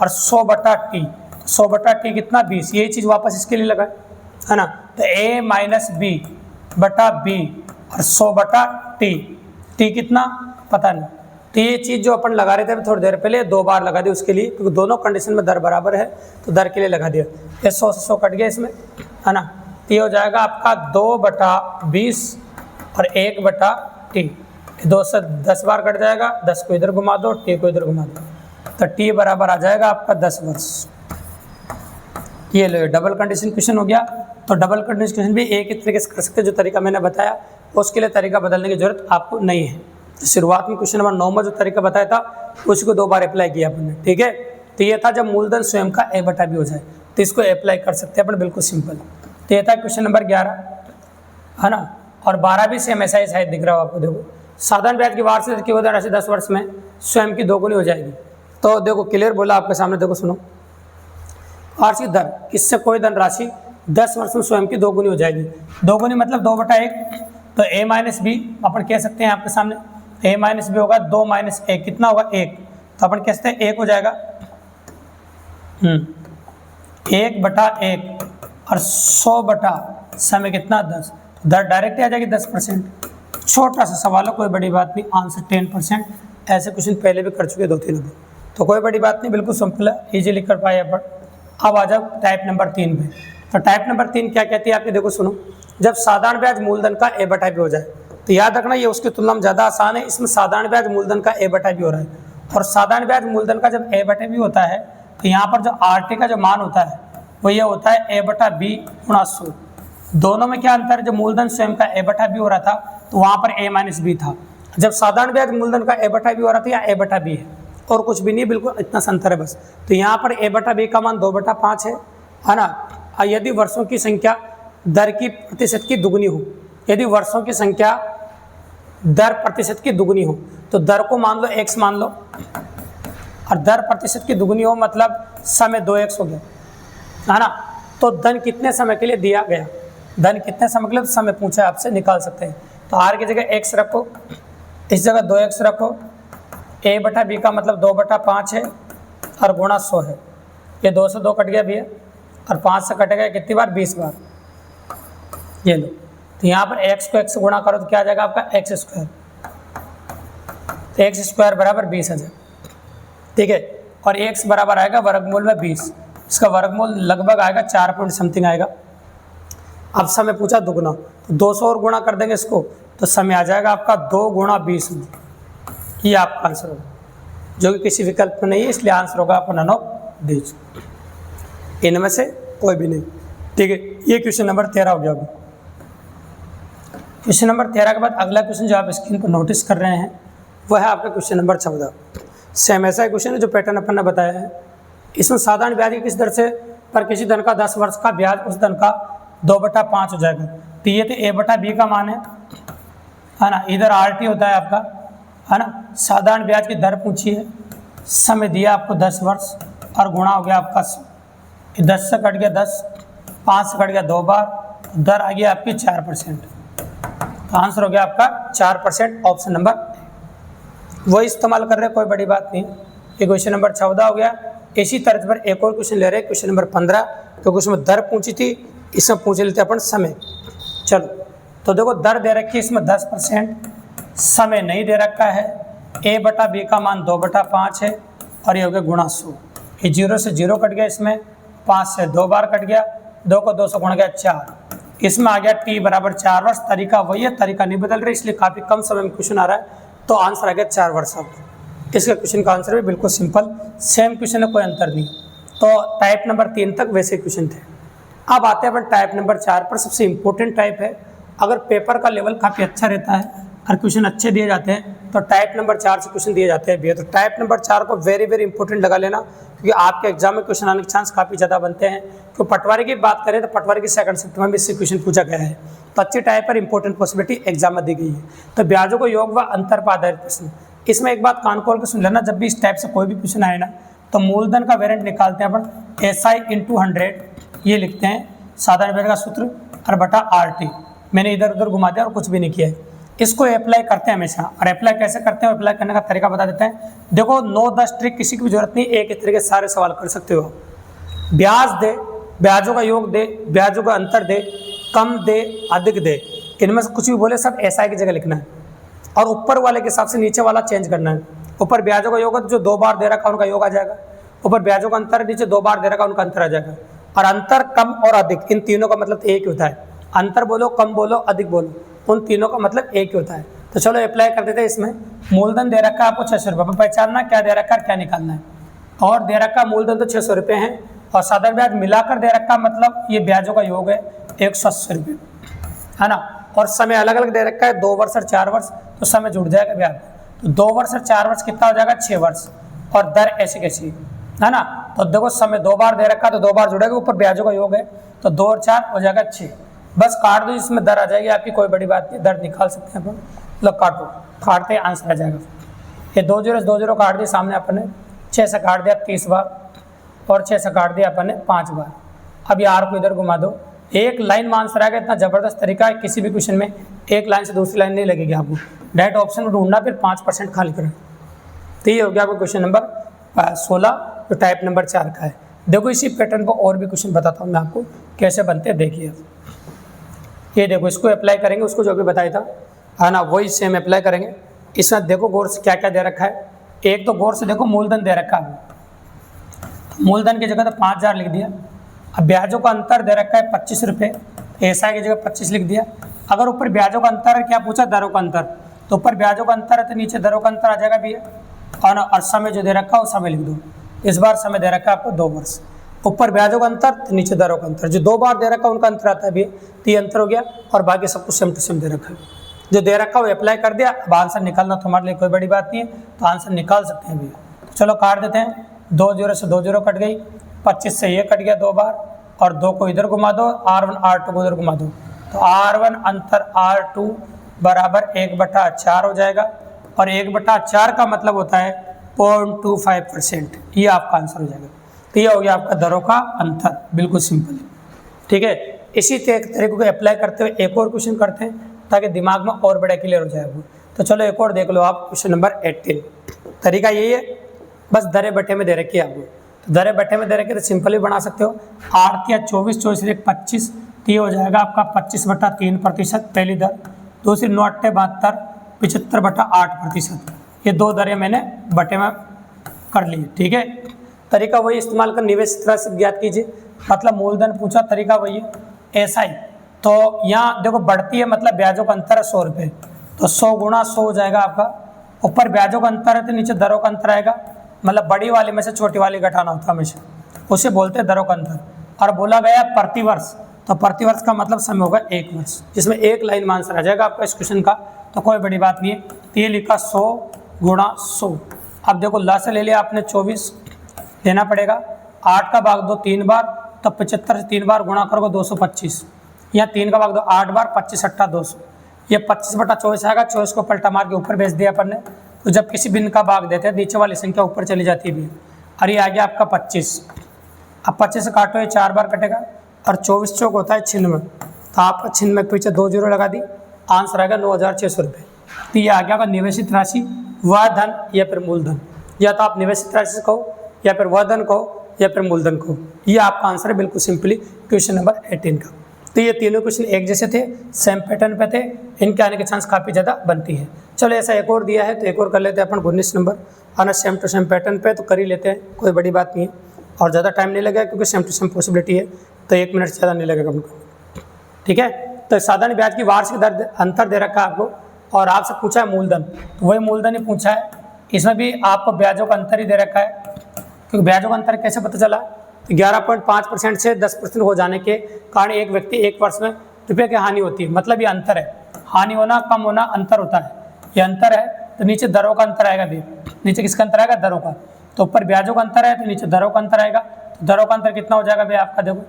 और 100/t, 100/t कितना 20, यही चीज़ वापस इसके लिए लगा है ना। तो a माइनस बी बटा बी और 100/t, t कितना पता नहीं। तो ये चीज़ जो अपन लगा रहे थे थोड़ी देर पहले, 2 बार लगा दी उसके लिए, क्योंकि दोनों कंडीशन में दर बराबर है, तो दर के लिए लगा दिया। ये 100 से 100 कट गया इसमें, है ना। तो ये हो जाएगा आपका 2/20 और 1/t, 2 से 10 बार कट जाएगा, 10 को इधर घुमा दो, t को इधर घुमा दो, तो t बराबर आ जाएगा आपका 10 वर्ष। ये लो, डबल कंडीशन क्वेश्चन हो गया। तो डबल कंडीशन क्वेश्चन भी एक ही तरीके से कर सकते हैं, जो तरीका मैंने बताया उसके लिए तरीका बदलने की जरूरत आपको नहीं है। तो शुरुआत में क्वेश्चन नंबर 9 में जो तरीका बताया था उसको 2 बार अप्लाई किया अपन ने, ठीक है। तो ये था जब मूलधन स्वयं का a बटा b हो जाए, तो इसको अप्लाई कर सकते हैं अपन, बिल्कुल सिंपल। तो ये था क्वेश्चन नंबर 11, है ना। और 12 भी सेम ऐसा ही शायद दिख रहा हो आपको। देखो, साधारण ब्याज की वार्षिक दर की राशि 10 वर्ष में स्वयं की 2 गुनी हो जाएगी। तो देखो क्लियर बोला आपके सामने, देखो सुनो, वार्षिक दर, इससे कोई धन राशि 10 वर्ष में स्वयं की 2 गुनी हो जाएगी। 2 गुनी मतलब 2/1, तो a माइनस बी अपन कह सकते हैं आपके सामने, a माइनस बी होगा 2 माइनस 1, कितना होगा 1, तो अपन कह सकते हैं 1 हो जाएगा 1/1 और 100 समय कितना 10, दर डायरेक्ट आ जाएगी 10%। छोटा सा सवाल है, कोई बड़ी बात नहीं, आंसर 10%। ऐसे क्वेश्चन पहले भी कर चुके 2-3 बार, तो कोई बड़ी बात नहीं, बिल्कुल सिंपल है, इजीली कर पाए अपन। अब आ जाओ टाइप नंबर 3 पे। तो टाइप नंबर 3 क्या कहती है आपके, देखो सुनो, जब साधारण ब्याज मूलधन का a बटा b हो जाए, तो याद रखना ये उसकी तुलना में ज़्यादा आसान है। इसमें साधारण ब्याज मूलधन का a बटा b हो रहा है, और साधारण ब्याज मूलधन का जब a बटा b होता है, तो यहाँ पर जो RT का जो मान होता है वो ये होता है a बटा b गुणा 100। दोनों में क्या अंतर है, जब मूलधन स्वयं का a बटा b हो रहा था तो वहाँ पर a माइनस b था, जब साधारण ब्याज मूलधन का a बटा b हो रहा था यहाँ a बटा b है, और कुछ भी नहीं, बिल्कुल इतना सा अंतर है बस। तो यहाँ पर a बटा b का मान 2/5 है ना। यदि वर्षों की संख्या दर की प्रतिशत की दुगनी हो, यदि वर्षों की संख्या दर प्रतिशत की दुगनी हो, तो दर को मान लो x मान लो, और दर प्रतिशत की दुगनी हो मतलब समय 2x हो गया, है ना। तो धन कितने समय के लिए दिया गया, धन कितने समय के लिए, तो समय पूछा है आपसे, निकाल सकते हैं। तो r की जगह x रखो, इस जगह 2x रखो, a बटा b का मतलब 2/5 है और गुणा 100 है। ये 2 से 2 कट गया भैया, और 5 से कटेगा कितनी बार, 20 बार। ये लो, तो यहाँ पर x को x से गुणा करो तो क्या आ जाएगा आपका x²। तो एक्स स्क्वायर बराबर 20,000, ठीक है। और एक्स बराबर आएगा वर्गमूल में 20, इसका वर्गमूल लगभग आएगा 4 पॉइंट समथिंग आएगा। अब समय पूछा दुगुना, तो 200 और गुणा कर देंगे इसको, तो समय आ जाएगा आपका 2 गुणा 20, ये आपका आंसर होगा, जो कि किसी विकल्प में नहीं है, इसलिए आंसर होगा आपका नन ऑफ दीज, इनमें से कोई भी नहीं, ठीक है। ये क्वेश्चन नंबर 13 हो गया। अभी क्वेश्चन नंबर 13 के बाद अगला क्वेश्चन जो आप स्क्रीन पर नोटिस कर रहे हैं वह है आपका क्वेश्चन नंबर 14। सेम ऐसा क्वेश्चन है जो पैटर्न अपन ने बताया है। इसमें साधारण ब्याज की किस दर से पर किसी धन का 10 वर्ष का ब्याज उस धन का 2/5 हो जाएगा। तो ये तो a/b का मान है ना, इधर RT होता है आपका, है ना। साधारण ब्याज की दर पूछी है, समय दिया आपको 10 वर्ष और गुणा हो गया आपका 10 से कट गया 10, 5 से कट गया 2 बार, दर आ गया आपकी 4%। तो आंसर हो गया आपका 4%, ऑप्शन नंबर वही इस्तेमाल कर रहे हैं, कोई बड़ी बात नहीं। ये क्वेश्चन नंबर 14 हो गया। इसी तर्ज पर एक और क्वेश्चन ले रहे हैं, क्वेश्चन नंबर 15, क्योंकि उसमें दर पूछी थी, इसमें पूछ लेते हैं अपन समय। चलो तो देखो दर दे रखी है इसमें 10%, समय नहीं दे रखा है, a/b का मान 2/5 है और ये हो गया गुणा 100। ये 0 से 0 कट गया, इसमें 5 से 2 बार कट गया, 2 को 2 से गुण गया 4, इसमें आ गया t बराबर 4 वर्ष। तरीका वही है, तरीका नहीं बदल रहा, इसलिए काफ़ी कम समय में क्वेश्चन आ रहा है, तो आंसर आ गया 4 वर्ष। अब इसके क्वेश्चन का आंसर भी बिल्कुल सिंपल सेम क्वेश्चन है, कोई अंतर नहीं। तो टाइप नंबर 3 तक वैसे क्वेश्चन थे। अब आते हैं अपन टाइप नंबर 4 पर। सबसे इम्पोर्टेंट टाइप है, अगर पेपर का लेवल काफ़ी अच्छा रहता है और क्वेश्चन अच्छे दिए जाते हैं तो टाइप नंबर 4 से क्वेश्चन दिए जाते हैं भैया। तो टाइप नंबर 4 को वेरी वेरी इंपॉर्टेंट लगा लेना, क्योंकि आपके एग्जाम में क्वेश्चन आने के चांस काफ़ी ज़्यादा बनते हैं। तो पटवारी की बात करें तो पटवारी की सेकंड शिफ्ट में भी इससे क्वेश्चन पूछा गया है, तो अच्छी टाइप पर इंपॉर्टेंट पॉसिबिलिटी एग्जाम में दी गई है। तो ब्याजों को योग व अंतर पर आधारित प्रश्न। इसमें एक बात कान खोल के सुन लेना, जब भी इस टाइप से कोई भी क्वेश्चन आए ना तो मूलधन का वेरिएंट निकालते हैं अपन, SI × 100 ये लिखते हैं, साधारण ब्याज का सूत्र और बटा RT। मैंने इधर उधर घुमा दिया और कुछ भी नहीं किया है। इसको अप्लाई करते हैं हमेशा, और अप्लाई कैसे करते हैं, अप्लाई करने का तरीका बता देते हैं। देखो 9-10 ट्रिक किसी की भी जरूरत नहीं, एक ही तरीके से सारे सवाल कर सकते हो। ब्याज दे, ब्याजों का योग दे, ब्याजों का अंतर दे, कम दे, अधिक दे, इनमें से कुछ भी बोले सब SI की जगह लिखना है, और ऊपर वाले के हिसाब से नीचे वाला चेंज करना है। ऊपर ब्याजों का योग जो 2 बार दे रखा उनका योग आ जाएगा, ऊपर ब्याजों का अंतर नीचे 2 बार दे रखा उनका अंतर आ जाएगा। और अंतर, कम और अधिक, इन तीनों का मतलब एक ही होता है। अंतर बोलो, कम बोलो, अधिक बोलो, उन तीनों का मतलब एक ही होता है। तो चलो अप्लाई कर देते हैं। इसमें मूलधन दे रखा है आपको 600 रुपये, पहचानना क्या दे रखा है क्या निकालना है। और दे रखा मूलधन तो 600 रुपये है, और साधारण ब्याज मिलाकर दे रखा मतलब ये ब्याजों का योग है 180 रुपये, है ना। और समय अलग अलग दे रखा है, 2 वर्ष और 4 वर्ष, तो समय जुड़ जाएगा ब्याज। तो 2 वर्ष और 4 वर्ष कितना हो जाएगा, 6 वर्ष, और दर ऐसी कैसी, है ना। तो देखो समय 2 बार दे रखा है तो 2 बार जुड़ेगा, ऊपर ब्याजों का योग है, तो 2 और 4 हो जाएगा 6। बस काट दो, इसमें दर आ जाएगी आपकी, कोई बड़ी बात नहीं, दर निकाल सकते हैं अपन। मतलब काटो, काटते हैं आंसर आ जाएगा। ये 2 0 से 2 0 काट दिए सामने अपन ने, 6 से काट दिया 30 बार, और 6 से काट दिया अपन ने 5 बार। अब ये R को इधर घुमा दो, एक लाइन में आंसर आ गया। इतना ज़बरदस्त तरीका है, किसी भी क्वेश्चन में एक लाइन से दूसरी लाइन नहीं लगेगी आपको, डायरेक्ट ऑप्शन में ढूंढना, फिर 5% खाली करें। तो ये हो गया आपका क्वेश्चन नंबर 16, जो टाइप नंबर 4 का है। देखो इसी पैटर्न को और भी क्वेश्चन बताता हूँ मैं आपको कैसे बनते हैं। देखिए ये देखो, इसको अप्लाई करेंगे, उसको जो भी बताया था, है ना, वही सेम अप्लाई करेंगे। इसमें देखो गौर से क्या क्या दे रखा है। एक तो गौर से देखो मूलधन दे रखा है, मूलधन की जगह तो 5000 लिख दिया। अब ब्याजों का अंतर दे रखा है 25 रुपये, SI की जगह 25 लिख दिया। अगर ऊपर ब्याजों का अंतर है, क्या पूछा, दरों का अंतर, तो ऊपर ब्याजों का अंतर है तो नीचे दरों का अंतर आ जाएगा भैया। और समय जो दे रखा है वो समय लिख दो। इस बार समय दे रखा है आपको 2 वर्ष, ऊपर ब्याजों का अंतर तो नीचे दरों का अंतर, जो 2 बार दे रखा है उनका अंतर आता है भैया, तो ये अंतर हो गया। और बाकी सब कुछ सेम टू सेम दे रखा है, जो दे रखा है वो अप्लाई कर दिया। अब आंसर निकालना तो हमारे लिए कोई बड़ी बात नहीं है, तो आंसर निकाल सकते हैं भैया। चलो काट देते हैं, 2 0 से 2 0 कट गई, 25 से ये कट गया 2 बार, और 2 को इधर घुमा दो, R1 R2 को इधर घुमा दो, तो R1 अंतर R2 बराबर 1/4 हो जाएगा। और 1/4 का मतलब होता है 0.25%, ये आपका आंसर हो जाएगा। तो ये हो गया आपका दरों का अंतर, बिल्कुल सिंपल, ठीक है। इसी तरीके को अप्लाई करते हुए एक और क्वेश्चन करते हैं, ताकि दिमाग में और बड़ा क्लियर हो जाए। तो चलो एक और देख लो आप, क्वेश्चन नंबर 18। तरीका यही है, बस दरे बट्टे में दे रखी है आपको, तो दरे बट्टे में दे रखे तो सिंपल भी बना सकते हो। 8 या 24, 24 से 25, तो ये हो जाएगा आपका 25/3% पहली दर। दूसरी 9 8 72, 75/8%, ये 2 दरें मैंने बटे में कर ली, ठीक है। तरीका वही इस्तेमाल कर निवेशित राशि ज्ञात कीजिए, मतलब मूलधन पूछा, तरीका वही है, ऐसा ही। तो यहाँ देखो बढ़ती है मतलब ब्याजों का अंतर है 100 रुपये, तो 100 गुणा 100 हो जाएगा आपका, ऊपर ब्याजों का अंतर है तो नीचे दरों का अंतर आएगा, मतलब बड़ी वाले में से छोटी वाली घटाना होता है हमेशा, उसे बोलते हैं दरों का अंतर। और बोला गया प्रतिवर्ष, तो प्रतिवर्ष का मतलब समय होगा 1 वर्ष, जिसमें एक लाइन में आंसर आ जाएगा आपका इस क्वेश्चन का, तो कोई बड़ी बात नहीं है। तो ये लिखा 100 गुणा 100। अब देखो ला से ले लिया आपने 24 लेना पड़ेगा, 8 का भाग दो 3 बार, तो 75 से 3 बार गुणा करोगे 225, या 3 का भाग दो 8 बार, 25 अट्ठा 200, ये 25/24 आएगा। 24 को पलटा मार के ऊपर भेज दिया अपन ने, तो जब किसी भिन्न का भाग देते हैं नीचे वाली संख्या ऊपर चली जाती है भी। और ये आ गया आपका 25, अब 25 से काटो ये 4 बार कटेगा, और 24 चौक होता है 96, तो आपका 96 के पीछे 2 जीरो लगा दी, आंसर आएगा 9,600 रुपये। तो ये आ गया आपका निवेशित राशि, वह धन या फिर मूलधन, या तो आप निवेशित राशि कहो या फिर वह धन कहो या फिर मूलधन कहो, ये आपका आंसर है बिल्कुल सिंपली क्वेश्चन नंबर 18 का। तो ये तीनों क्वेश्चन एक जैसे थे, सेम पैटर्न पे थे, इनके आने के चांस काफ़ी ज़्यादा बनती है। चलो ऐसा एक और दिया है तो एक और कर लेते हैं अपन 19 नंबर, आना सेम टू सेम पैटर्न पे, तो कर ही लेते हैं, कोई बड़ी बात नहीं है और ज़्यादा टाइम नहीं लगेगा क्योंकि सेम टू सेम पॉसिबिलिटी है, तो 1 मिनट से ज़्यादा नहीं लगेगा हमको, ठीक है। तो साधारण ब्याज की वार्षिक दर अंतर दे रखा है आपको, और आपसे पूछा है मूलधन, तो वही मूलधन ही पूछा है, इसमें भी आपको ब्याजों का अंतर ही दे रखा है, क्योंकि ब्याजों का अंतर कैसे पता चला, तो 11.5% से 10% हो जाने के कारण एक व्यक्ति 1 वर्ष में रुपये की हानि होती है, मतलब ये अंतर है, हानि होना कम होना अंतर होता है, ये अंतर है। तो नीचे दरों का अंतर आएगा भी, नीचे किसका अंतर आएगा, दरों का, तो ऊपर ब्याजों का अंतर है तो नीचे दरों का अंतर आएगा, तो दरों का अंतर कितना हो जाएगा भाई आपका, देखो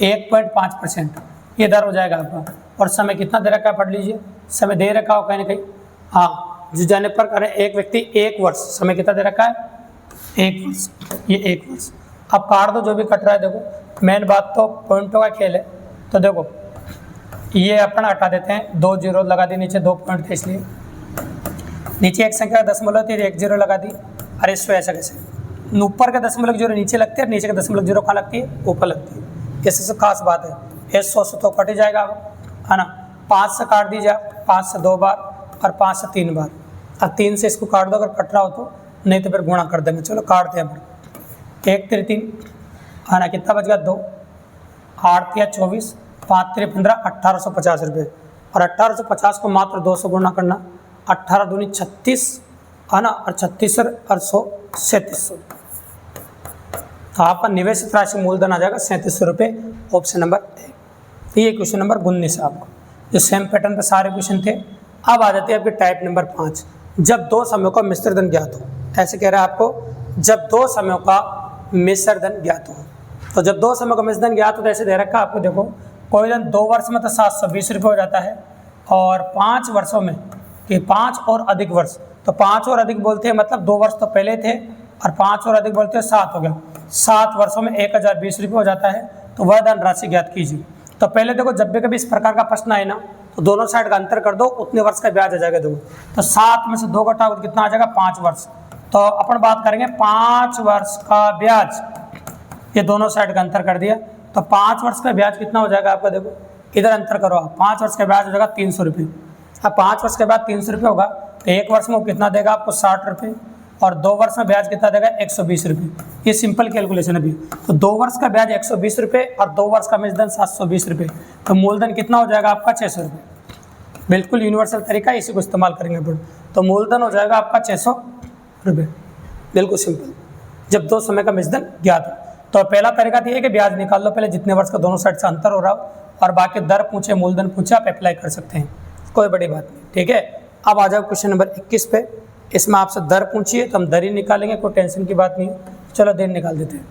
1.5% ये दर हो जाएगा आपका। और समय कितना दे रखा है पढ़ लीजिए, समय दे रखा हो कहीं ना कहीं, हाँ जिस जाने पर करें एक व्यक्ति 1 वर्ष, समय कितना दे रखा है 1 वर्ष, ये 1 वर्ष। अब काट दो जो भी कट रहा है, देखो मेन बात तो पॉइंटों का खेल है, तो देखो ये अपन हटा देते हैं, 2 जीरो लगा दी, नीचे 2 पॉइंट थे इसलिए, नीचे एक संख्या दशमलव थी 1 जीरो लगा दी, अरे इसको ऐसा कैसे, ऊपर का दशमलव जीरो नीचे लगती है, नीचे का दशमलव जीरो कहाँ लगती है, ऊपर लगती है, ऐसे से खास बात है। ये 100 से तो कट ही जाएगा है ना, 5 से काट दीजिए, 5 से 2 बार और 5 से 3 बार, अब 3 से इसको काट दो अगर कट रहा हो तो, नहीं तो फिर गुणा कर देंगे। चलो काटते हैं, 1 3 3 है ना, कितना बच गया 2, 8 या 24, 5 3 15, 1850 रुपये, और 1850 को मात्र 200 गुणा करना, 18 दूनी 36 है ना, और 36 और 100 3700, तो आपका निवेशित राशि मूलधन आ जाएगा 3700 रुपये, ऑप्शन नंबर ए। ये क्वेश्चन नंबर 19 है आपको, जो सेम पैटर्न पे सारे क्वेश्चन थे। अब आ जाते हैं आपके टाइप नंबर 5, जब 2 समयों का मिश्र धन ज्ञात हो, ऐसे कह रहा है आपको, जब 2 समयों का मिश्र धन ज्ञात हो, तो जब 2 समयों का मिश्र धन ज्ञात हो तो ऐसे दे रखा है आपको, देखो कोई धन 2 वर्ष में तो 720 रुपये हो जाता है, और 5 वर्षों में कि 5 और अधिक वर्ष, तो 5 और अधिक बोलते हैं मतलब 2 वर्ष तो पहले थे, और 5 और अधिक बोलते हैं 7 हो गया, 7 वर्षों में 1020 रुपये हो जाता है, तो वह धन राशि ज्ञात कीजिए। तो पहले देखो जब भी कभी इस प्रकार का प्रश्न आए ना, तो दोनों साइड का अंतर कर दो, उतने वर्ष का ब्याज आ जाएगा। देखो तो 7 में से 2 घटाओ तो कितना आ जाएगा 5 वर्ष, तो अपन बात करेंगे 5 वर्ष का ब्याज, ये दोनों साइड का अंतर कर दिया, तो 5 वर्ष का ब्याज कितना हो जाएगा आपका, देखो इधर अंतर करो आप, 5 वर्ष का ब्याज हो जाएगा 300 रुपये। अब 5 वर्ष के बाद 300 रुपये होगा, तो 1 वर्ष में वो कितना देगा आपको 60 रुपये, और 2 वर्ष में ब्याज कितना देगा 120 रुपये। ये सिंपल कैलकुलेशन है अभी, तो 2 वर्ष का ब्याज 120 रुपये और 2 वर्ष का मूलधन 720 रुपये, तो मूलधन कितना हो जाएगा आपका 600 रुपये। बिल्कुल यूनिवर्सल तरीका, इसी को इस्तेमाल करेंगे अपन, तो मूलधन हो जाएगा आपका 600 रुपये, बिल्कुल सिंपल, जब 2 समय का मिश्रण ज्ञात हो। तो पहला तरीका ये है कि ब्याज निकाल लो पहले, जितने वर्ष का दोनों साइड से अंतर हो रहा हो, और बाकी दर पूछे मूलधन पूछे आप अप्लाई कर सकते हैं, कोई बड़ी बात नहीं, ठीक है। अब आ जाओ क्वेश्चन नंबर 21 पे, इसमें आपसे दर पूछिए तो हम दर ही निकालेंगे, कोई टेंशन की बात नहीं है। चलो दर निकाल देते हैं।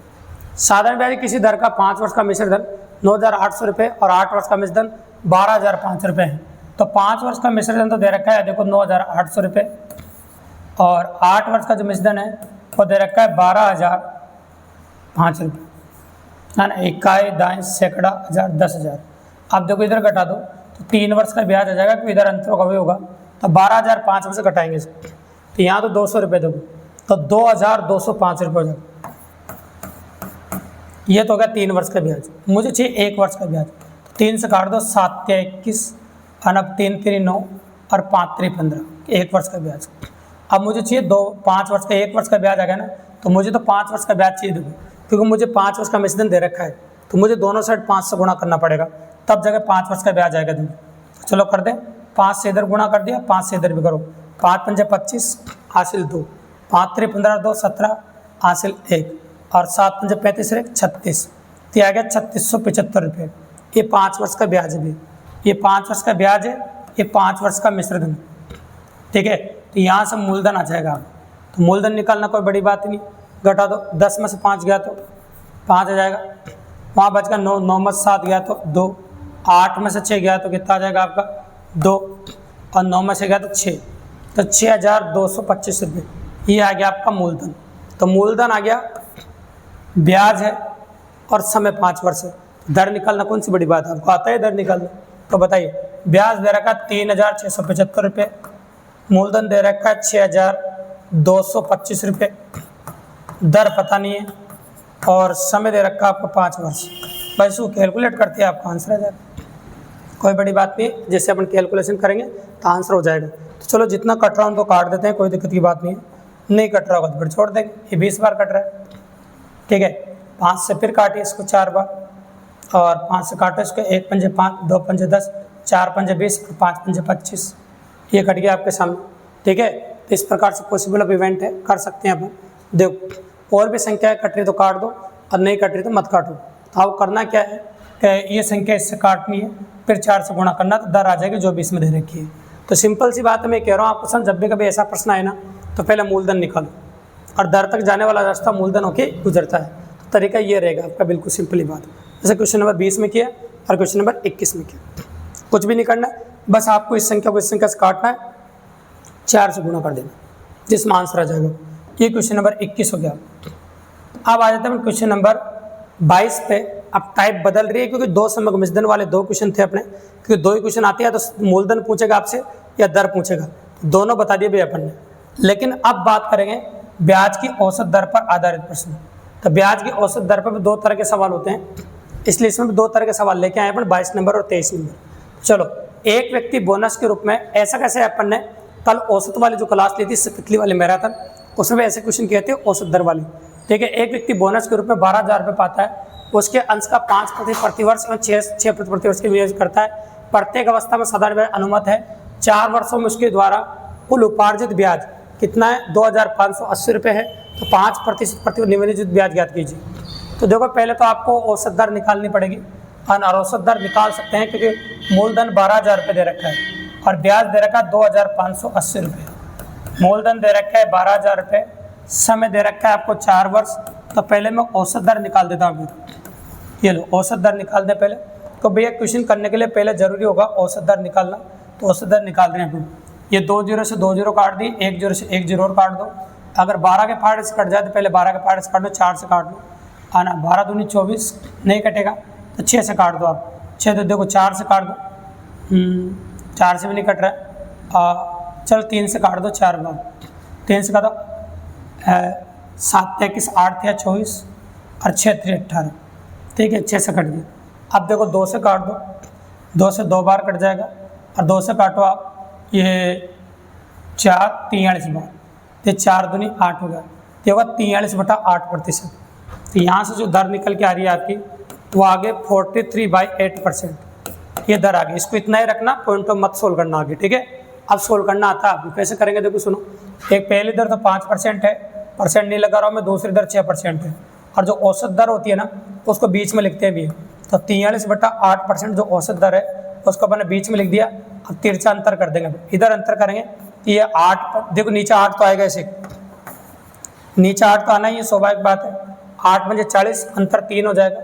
साधारण ब्याज किसी दर का 5 वर्ष का मिश्र धन 9,800 रुपये और 8 वर्ष का मिश्र धन 12,005 रुपये है। तो 5 वर्ष का मिश्र धन तो दे रखा है देखो 9,800 रुपये, और 8 वर्ष का जो मिश्र धन है वो दे रखा है 12,005 रुपये, है ना, इकाई दाएँ सैकड़ा हज़ार 10,000। आप देखो इधर घटा दो तो 3 वर्ष का ब्याज आ जाएगा, क्योंकि इधर अंतर का भी होगा, तो 12,005 में से घटाएंगे तो यहाँ तो 200 रुपये दो, तो 2,205 रुपये हो जाएगा। ये तो हो गया 3 वर्ष का ब्याज, मुझे चाहिए 1 वर्ष का ब्याज, तो 3 से काट दो, 7 या 21, अनब 3 3 9 और 5 3 15, 1 वर्ष का ब्याज। अब मुझे चाहिए 5 वर्ष का, 1 वर्ष का ब्याज आ गया ना, तो मुझे तो 5 वर्ष का ब्याज चाहिए देखो, क्योंकि मुझे 5 वर्ष का मिश्रण दे रखा है, तो मुझे दोनों साइड 5 से गुणा करना पड़ेगा, तब जगह 5 वर्ष का ब्याज आएगा देखो। चलो कर दें, 5 से इधर गुणा कर दिया, 5 से इधर भी करो, 5 पंजे 25 हासिल 2, 5 3 15 2 17 हासिल 1 और 7 पंजे 35 1 36, तो आ गया 3675 रुपये। ये 5 वर्ष का ब्याज है, ये 5 वर्ष का ब्याज है, ये 5 वर्ष का मिश्रधन, ठीक है। तो यहाँ से मूलधन आ जाएगा, तो मूलधन निकालना कोई बड़ी बात नहीं, घटा दो, 10 में से 5 गया तो 5 आ जाएगा, वहाँ बच गया 9, 9 में से 7 गया तो 2, 8 में से 6 गया तो कितना आ जाएगा आपका 2 और 9 में से गया तो 6, तो 6225 रुपये, ये आ गया आपका मूलधन। तो मूलधन आ गया, ब्याज है और समय 5 वर्ष है। दर निकालना कौन सी बड़ी बात है, आपको आता है दर निकालना? तो बताइए, ब्याज दे रखा 3675 रुपये, मूलधन दे रखा है 6225 रुपये, दर पता नहीं है और समय दे रखा आपको 5 वर्ष। भाई इसको कैलकुलेट करते हैं, आपका आंसर आ जाएगा, कोई बड़ी बात नहीं है, जैसे अपन कैलकुलेशन करेंगे तो आंसर हो जाएगा। तो चलो जितना कट रहा हूँ तो काट देते हैं, कोई दिक्कत की बात नहीं है, नहीं कट रहा होगा तो फिर छोड़ देंगे, ये 20 बार कट रहा है, ठीक है। 5 से फिर काटिए इसको 4 बार और 5 से काटो इसको, 1 पंजे 5, 2 पंजे 10, 4 पंजे 20, 5 पंजे 25, ये कट गया आपके सामने, ठीक है। तो इस प्रकार से पॉसिबल ऑफ इवेंट है, कर सकते हैं अपन। देखो और भी संख्या कट रही तो काट दो और नहीं कट रही तो मत काटो। तो आपको करना क्या है कि ये संख्या इससे काटनी है, फिर 4 से गुणा करना, तो दर आ जाएगी जो भी इसमें दे रखी है। तो सिंपल सी बात है, मैं कह रहा हूँ आपको समझ, जब भी कभी ऐसा प्रश्न आए ना तो पहले मूलधन निकालो और दर तक जाने वाला रास्ता मूलधन होके गुजरता है। तो तरीका ये रहेगा आपका, बिल्कुल सिंपल ही बात है। जैसे क्वेश्चन नंबर 20 में किया और क्वेश्चन नंबर 21 में किया, कुछ भी नहीं करना है, बस आपको इस संख्या को इस संख्या से काटना है, 4 से गुणा कर देना, जिसमें आंसर आ जाएगा। ये क्वेश्चन नंबर 21 हो गया। अब आ जाते हैं क्वेश्चन नंबर 22 पे। अब टाइप बदल रही है, क्योंकि 2 समग्र मिश्रण वाले 2 क्वेश्चन थे अपने, क्योंकि 2 ही क्वेश्चन आते हैं, तो मूलधन पूछेगा आपसे या दर पूछेगा, दोनों बता दिए भैया अपन ने। लेकिन अब बात करेंगे ब्याज की औसत दर पर आधारित प्रश्न। तो ब्याज की औसत दर पर भी 2 तरह के सवाल होते हैं, इसलिए इसमें भी 2 तरह के सवाल लेके आए अपन, 22 नंबर और 23 नंबर। चलो, एक व्यक्ति बोनस के रूप में, ऐसा कैसे अपन ने कल औसत वाली जो क्लास ली थी, पिछली वाली मैराथन, उसमें भी ऐसे क्वेश्चन किए थे औसत दर वाली, ठीक है। एक व्यक्ति बोनस के रूप में 12,000 रुपये पाता है, उसके अंश का 5% प्रतिवर्ष और 6% प्रतिवर्ष के निवेश करता है। प्रत्येक अवस्था में साधारण ब्याज अनुमत है। 4 वर्षों में उसके द्वारा कुल उपार्जित ब्याज कितना है, 2,580 रुपये है। तो 5% प्रति निवेशित ब्याज ज्ञात कीजिए। तो देखो, पहले तो आपको औसत दर निकालनी पड़ेगी, और औसत दर निकाल सकते हैं क्योंकि मूलधन 12,000 रुपये दे रखा है और ब्याज दे रखा है 2,580 रुपये। मूलधन दे रखा है 12,000 रुपये, समय दे रखा है आपको 4 वर्ष। तो पहले मैं औसत दर निकाल देता हूँ। ये लो, औसत दर निकाल दें पहले। तो भैया क्वेश्चन करने के लिए पहले जरूरी होगा औसत दर निकालना, तो औसत दर निकाल रहे हैं। ये 2 जीरो से 2 जीरो काट दी, 1 जीरो से 1 जीरो और काट दो। अगर 12 के फाड़ से कट जाए तो पहले 12 के फाड़ से काट दो, 4 से काट दो, आना 12 दूनी 24, नहीं कटेगा तो 6 से काट दो आप, 6 तो देखो 4 से काट दो, 4 से भी नहीं कट रहा है, चलो 3 से काट दो 4 बार, 3 से काट दो, 7 23 8 या 24 और 6 3 18, ठीक है, 6 से कट गया। अब देखो 2 से काट दो, 2 से 2 बार कट जाएगा और 2 से काटो आप, ये 4 43 बार, ये 4 दूनी 8 हो गया, ये होगा 43/8%। तो यहाँ से जो दर निकल के आ रही है आपकी, वो आगे 43/8% ये दर आ गई। इसको इतना ही रखना, पॉइंटों मत सोल्व करना आगे, ठीक है। अब सोल्व करना आता है आपको, कैसे करेंगे देखो सुनो। एक पहली दर तो 5% है, परसेंट नहीं लगा रहा हूँ मैं, दूसरी दर 6% है, और जो औसत दर होती है ना उसको बीच में लिखते हैं भी। तो 43/8% जो औसत दर है उसको अपने बीच में लिख दिया। अब तिरछा अंतर कर देंगे, इधर अंतर करेंगे, ये 8, देखो नीचे 8 तो आएगा, ऐसे नीचे 8 तो आना ही, ये स्वाभाविक बात है। 8 पंजे 40, अंतर 3 हो जाएगा,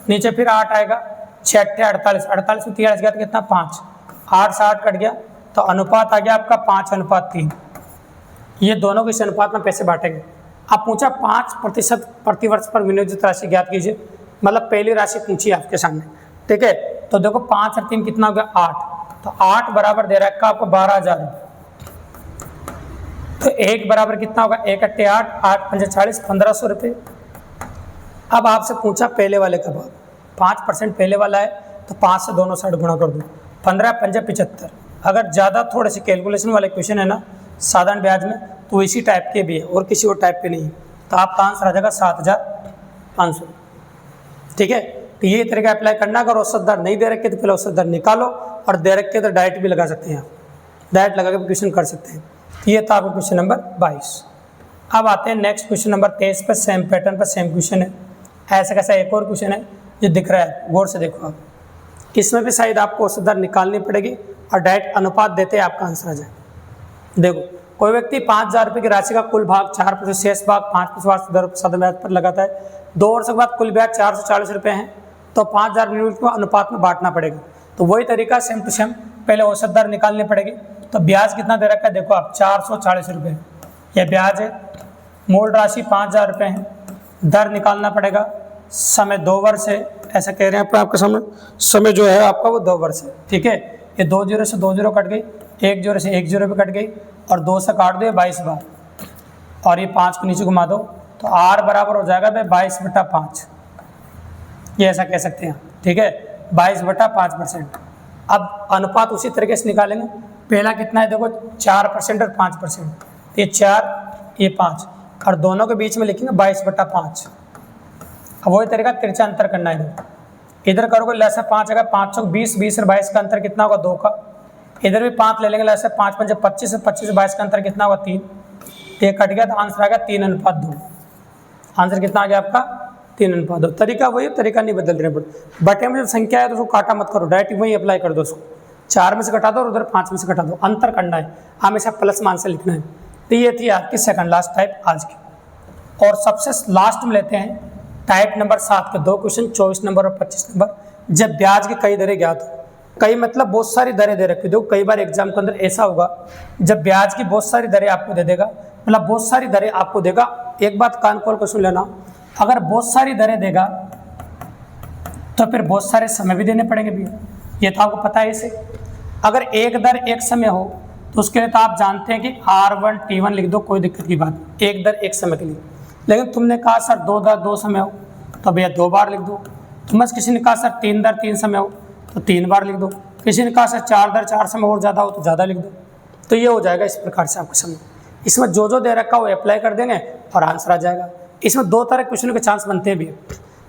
नीचे फिर 8 आएगा, 6 8 48, 48 में 43 गया तो कितना 5, 8 से 8 कट गया, तो अनुपात आ गया आपका 5:3। ये दोनों के इस अनुपात में पैसे बांटेंगे। अब पूछा 5% प्रतिवर्ष पर विनियोजित राशि ज्ञात कीजिए, मतलब पहली राशि पूछी आपके सामने, ठीक है। तो देखो 5 और 3 कितना हो गया 8, तो 8 बराबर दे रखा आपको 12,000, तो 1 बराबर कितना होगा 1 8 8, 8 पंजे 40, 1,500 रुपये। अब आपसे पूछा पहले वाले का भाग, 5% पहले वाला है तो 5 से दोनों साइड गुणा कर दो, 15 पंजे 75। अगर ज़्यादा थोड़े से कैलकुलेशन वाले क्वेश्चन है ना साधारण ब्याज में, तो इसी टाइप के भी है और किसी और टाइप के नहीं। तो आपका आंसर आ जाएगा 7500। ठीक है, तो ये तरीका अप्लाई करना। अगर औसत दर नहीं दे रखे तो पहले औसत दर निकालो, और दे रखे तो डायरेक्ट भी लगा सकते हैं, डायरेक्ट लगा के क्वेश्चन कर सकते हैं। ये था आपका क्वेश्चन नंबर 22। अब आते हैं नेक्स्ट क्वेश्चन नंबर 23 पर। सेम पैटर्न पर सेम क्वेश्चन है। ऐसा कैसा एक और क्वेश्चन है जो दिख रहा है, गौर से देखो आप। इसमें भी शायद आपको औसत दर निकालनी पड़ेगी और डायरेक्ट अनुपात देते हैं आपका आंसर आ जाए। देखो, कोई व्यक्ति 5000 रुपये की राशि का कुल भाग 4% शेष भाग 5% दर ब्याज पर लगाता है। 2 वर्ष के बाद कुल ब्याज 440 रुपये हैं, तो 5000 यूनिट को अनुपात में बांटना पड़ेगा। तो वही तरीका सेम टू सेम, पहले औसत दर निकालनी पड़ेगी। तो ब्याज कितना दे रखा है, देखो आप 440 रुपये यह ब्याज है, मूल राशि 5000 रुपये है, दर निकालना पड़ेगा, समय 2 वर्ष है, ऐसा कह रहे हैं आपका समय जो है आपका वो 2 वर्ष है। ठीक है, ये 2 जीरो से 2 जीरो कट गई, 1 जीरो से 1 जीरो भी कट गई, और 2 से काट दो 22 बार, और ये 5 को नीचे घुमा दो, तो R बराबर हो जाएगा भाई 22/5। ये ऐसा कह सकते हैं। ठीक है, 22/5%। अब अनुपात उसी तरीके से निकालेंगे। पहला कितना है, देखो 4% और 5%, ये 4 ये 5, और दोनों के बीच में लिखेंगे 22/5। अब वही तरीका तिरछा अंतर करना है। इधर करोगे लैसे 5 आएगा, 5 चौक 20, 20 और 22 का अंतर कितना होगा, 2 का। इधर भी 5 ले लेंगे, लैसे 5 5 25 और 25 और 22 का अंतर कितना होगा, 3। ये कट गया तो आंसर आ गया 3:2। आंसर कितना आ गया आपका, 3:2। तरीका वही, तरीका नहीं बदल रहे। बटे में जब संख्या है तो उसको काटा मत करो, डायरेक्ट वही अप्लाई कर दो उसको। 4 में से घटा दो और उधर 5 में से घटा दो, अंतर करना है, हमेशा प्लस मान से लिखना है। तो ये थी आपकी सेकंड लास्ट टाइप आज की। और सबसे लास्ट में लेते हैं टाइप नंबर 7 के 2 क्वेश्चन, 24 नंबर और 25 नंबर। जब ब्याज की कई दरें ज्ञात हो, कई मतलब बहुत सारी दरें दे रखी। देखो कई बार एग्जाम के अंदर ऐसा होगा, जब ब्याज की बहुत सारी दरें आपको दे देगा, मतलब बहुत सारी दरें आपको देगा। एक बात कान खोल कर सुन लेना, अगर बहुत सारी दरें देगा तो फिर बहुत सारे समय भी देने पड़ेंगे भैया, ये तो आपको पता है। इसे अगर एक दर एक समय हो तो उसके लिए तो आप जानते हैं कि R1 T1 लिख दो, कोई दिक्कत की बात नहीं, एक दर एक समय के लिए। लेकिन तुमने कहा सर 2 दर 2 समय हो तो भैया 2 बार लिख दो। तुम किसी ने कहा सर 3 दर 3 समय हो तो 3 बार लिख दो। किसी ने कहा सर 4 दर 4 समय और ज़्यादा हो तो ज़्यादा लिख दो। तो ये हो जाएगा इस प्रकार से आपको समय। इसमें जो जो दे रखा वो अप्लाई कर देंगे और आंसर आ जाएगा। इसमें 2 तरह के क्वेश्चन के चांस बनते हैं भी।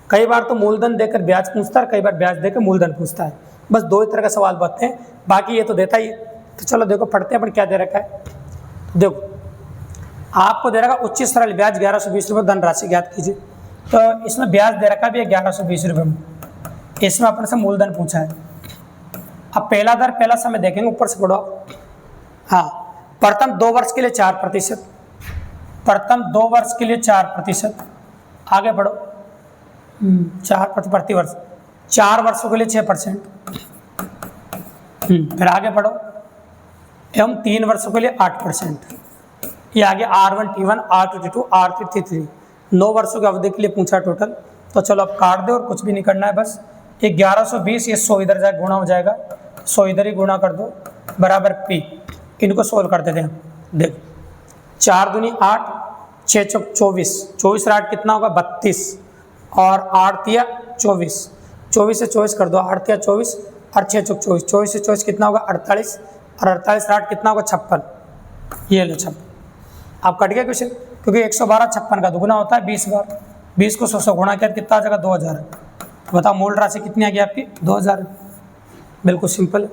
कई बार तो मूलधन देकर ब्याज पूछता है, कई बार ब्याज देकर मूलधन पूछता है। बस 2 ही तरह का सवाल बनते हैं, बाकी ये तो देता ही है। तो चलो देखो पढ़ते हैं अपन क्या दे रखा है। देखो आपको दे रखा उच्च सरल ब्याज 1120 रुपये, धनराशि ज्ञात कीजिए। तो इसमें ब्याज दे रखा भी है 1120 रुपये में, इसमें अपन से मूलधन पूछा है। अब पहला दर पहला समय देखेंगे, ऊपर से पढ़ो। हाँ, प्रथम 2 वर्ष के लिए 4%, प्रथम 2 वर्ष के लिए 4%। आगे बढ़ो, 4% प्रति वर्ष, 4 वर्षों के लिए 6%। फिर आगे बढ़ो, एवं 3 वर्षों के लिए 8%। ये आगे R1 T1 R2 T2 R3 T3, 9 वर्षों की अवधि के लिए पूछा टोटल। तो चलो अब काट दो और कुछ भी नहीं करना है, बस ये 1120, ये 100 इधर जाए गुणा हो जाएगा, 100 इधर ही गुणा कर दो, बराबर P। इनको सोल्व कर देते हैं। देखो 4 दूनी 8, 6 चौक 24, 24 और 8 कितना होगा 32, और 8 तिया 24, 24 से 24 कर दो, 8 तिया 24 और 6 चौक 24, 24 से 24 कितना होगा 48, और 48 से 8 कितना होगा 56। ये लो 56। आप कट गया क्वेश्चन, क्योंकि 112 56 का दुगुना होता है 20 बार। 20 को 100 गुणा किया कितना आ जाएगा 2000। तो बताओ मूल राशि कितनी आ गई आपकी 2000। बिल्कुल सिंपल,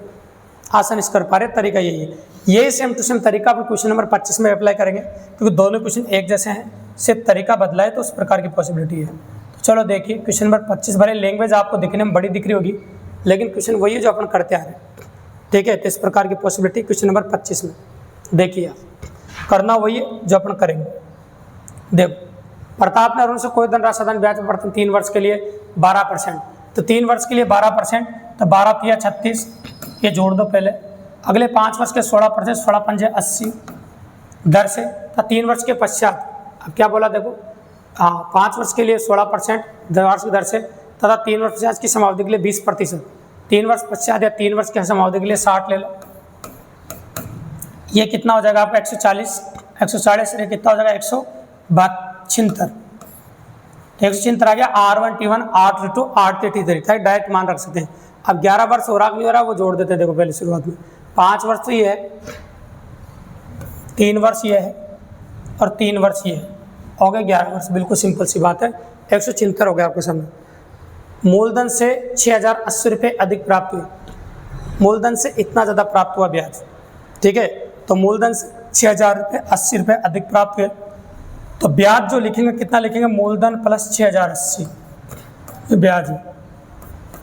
आसान इस कर पा रहे, तरीका यही है। ये सेम टू सेम तरीका आप क्वेश्चन नंबर 25 में अप्लाई करेंगे, क्योंकि दोनों क्वेश्चन एक जैसे हैं, सिर्फ तरीका बदला है, तो उस प्रकार की पॉसिबिलिटी है। तो चलो देखिए क्वेश्चन नंबर 25। भले लैंग्वेज आपको दिखने में बड़ी दिख रही होगी, लेकिन क्वेश्चन वही है जो अपन करते आ रहे हैं। ठीक है, तो इस प्रकार की पॉसिबिलिटी क्वेश्चन नंबर 25 में देखिए, आप करना वही है जो अपन करेंगे। देखो, प्रताप ने अरुण से कोई धनराशि साधारण ब्याज पर प्रथम 3 वर्ष के लिए 12%। तो 3 वर्ष के लिए 12%, तो 12 तिया 36, ये जोड़ दो पहले। अगले 5 वर्ष के 16%, 16 पंजे 80 दर से। तो 3 वर्ष के पश्चात, अब क्या बोला देखो, हाँ 5 वर्ष के लिए 16% की दर से, तथा 3 वर्ष पश्चात की समावधि के लिए 20%। 3 वर्ष पश्चात या 3 वर्ष की समावधि के लिए 60 ले लो। ये कितना हो जाएगा आपका 140, 140 से कितना हो जाएगा 172। 176 आ गया। R1 T1 R2 T2 R3 T3, direct मान रख सकते हैं। अब 11 वर्ष हो रहा नहीं हो रहा वो जोड़ देते हैं। देखो पहले शुरुआत में 5 वर्ष तो ये है, 3 वर्ष ये है, और 3 वर्ष ये हो गए 11 वर्ष। बिल्कुल सिंपल सी बात है। 176 हो गया आपके सामने। मूलधन से 6080 रुपये अधिक प्राप्त हुए, मूलधन से इतना ज़्यादा प्राप्त हुआ ब्याज, ठीक है। तो मूलधन से 6080 रुपये अधिक प्राप्त हुए, तो ब्याज जो लिखेंगे कितना लिखेंगे, मूलधन प्लस 6080 ब्याज है।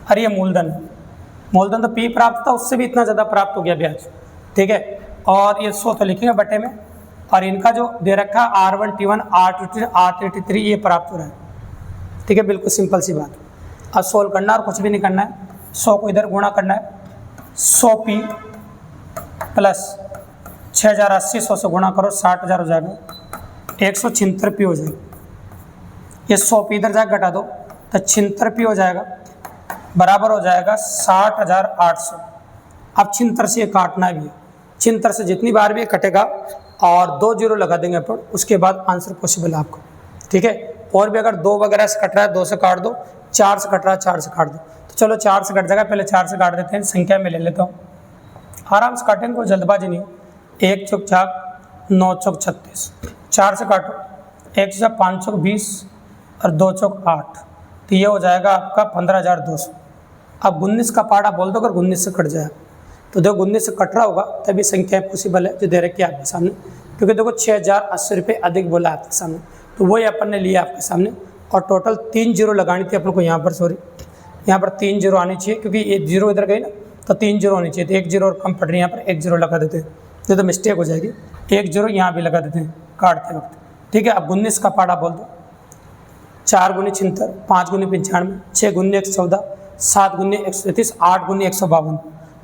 अरे ये मूलधन तो पी प्राप्त था, उससे भी इतना ज़्यादा प्राप्त हो गया ब्याज, ठीक है। और ये 100 तो लिखेंगे बटे में, और इनका जो दे रखा R1T1 R2T3 ये प्राप्त हो रहा है, ठीक है। बिल्कुल सिंपल सी बात। अब सोल्व करना और कुछ भी नहीं करना है, 100 को इधर गुणा करना है, 100P प्लस 6080, 100 से गुणा करो 60,000 हो जाएगा, 176P हो जाएगा। ये 100P इधर जाकर घटा दो तो 76P हो जाएगा, बराबर हो जाएगा 60,800। अब 76 से ये काटना भी है, 76 से जितनी बार भी ये कटेगा और 2 जीरो लगा देंगे अपन, उसके बाद आंसर पॉसिबल है आपका, ठीक है। और भी अगर 2 वगैरह से कट रहा है 2 से काट दो, 4 से कट रहा है 4 से काट दो, तो चलो 4 से कट जाएगा, पहले 4 से काट देते हैं, संख्या में ले लेता हूँ, आराम से काटेंगे, कोई जल्दबाजी नहीं। 1 चौक 4, 9 चौक 36, 4 से काटो, 1 से 5 चौक 20 और 2 चौक 8, तो ये हो जाएगा आपका 15,200। अब 19 का पाड़ा बोल दो, अगर 19 से कट जाए तो देखो 19 से कट रहा होगा तभी संख्या पॉसिबल है जो दे रखी है आपके सामने, क्योंकि देखो 6080 रुपये अधिक बोला आपके सामने, तो वही अपन ने लिया आपके सामने। और टोटल 3 जीरो लगानी थी अपन को यहाँ पर, सॉरी यहाँ पर 3 जीरो आनी चाहिए, क्योंकि ये जीरो इधर गई ना, तो 3 जीरो होनी चाहिए, तो 1 जीरो और कम पड़ रही है, यहाँ पर 1 जीरो लगा देते हैं, नहीं तो मिस्टेक हो जाएगी। 1 जीरो यहाँ भी लगा देते हैं काटते वक्त, ठीक है। अब 19 का पाड़ा बोल दो, 4 गुनी 76, 5 गुनी 95, 6 गुनी 114, 7 गुनी 133, 8 गुनी 152,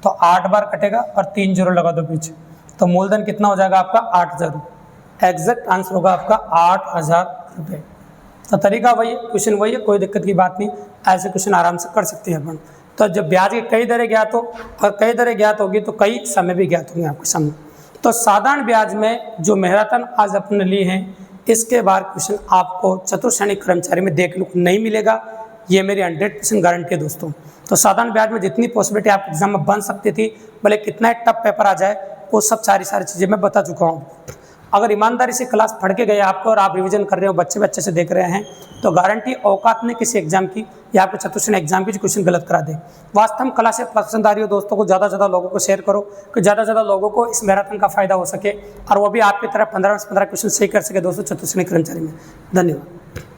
तो 8 बार कटेगा और 3 जीरो लगा दो पीछे, तो मूलधन कितना हो जाएगा आपका 8,000 रुपये। एग्जैक्ट आंसर होगा आपका 8,000 रुपये। तो तरीका वही है, क्वेश्चन वही है, कोई दिक्कत की बात नहीं, ऐसे क्वेश्चन आराम से कर सकते हैं अपन। तो जब ब्याज की कई दरें ज्ञात हो और कई दरें ज्ञात होगी तो कई समय भी ज्ञात होंगे आपके सामने। तो साधारण ब्याज में जो मैराथन आज अपने लिए हैं, इसके बाद क्वेश्चन आपको चतुर्श्रेणी कर्मचारी में देखने को नहीं मिलेगा, ये मेरी 100% गारंटी है दोस्तों। तो साधारण ब्याज में जितनी पॉसिबिलिटी आप एग्जाम में बन सकती थी, भले कितना टफ पेपर आ जाए, वो सब सारी चीज़ें मैं बता चुका हूँ। अगर ईमानदारी से क्लास पढ़ के गए आपको और आप रिवीजन कर रहे हो, बच्चे अच्छे से देख रहे हैं, तो गारंटी औकात में किसी एग्जाम की या आपके चतुर्श्रेणी एग्जाम की जो क्वेश्चन गलत करा दे। वास्तव में क्लासें पसंद आ रही हो दोस्तों को ज़्यादा से ज़्यादा लोगों को शेयर करो, कि ज़्यादा से ज़्यादा लोगों को इस मैराथन का फायदा हो सके, और वो भी आपकी तरह 15 से 15 क्वेश्चन सही कर सके दोस्तों चतुर्श्रेणी कर्मचारी में। धन्यवाद।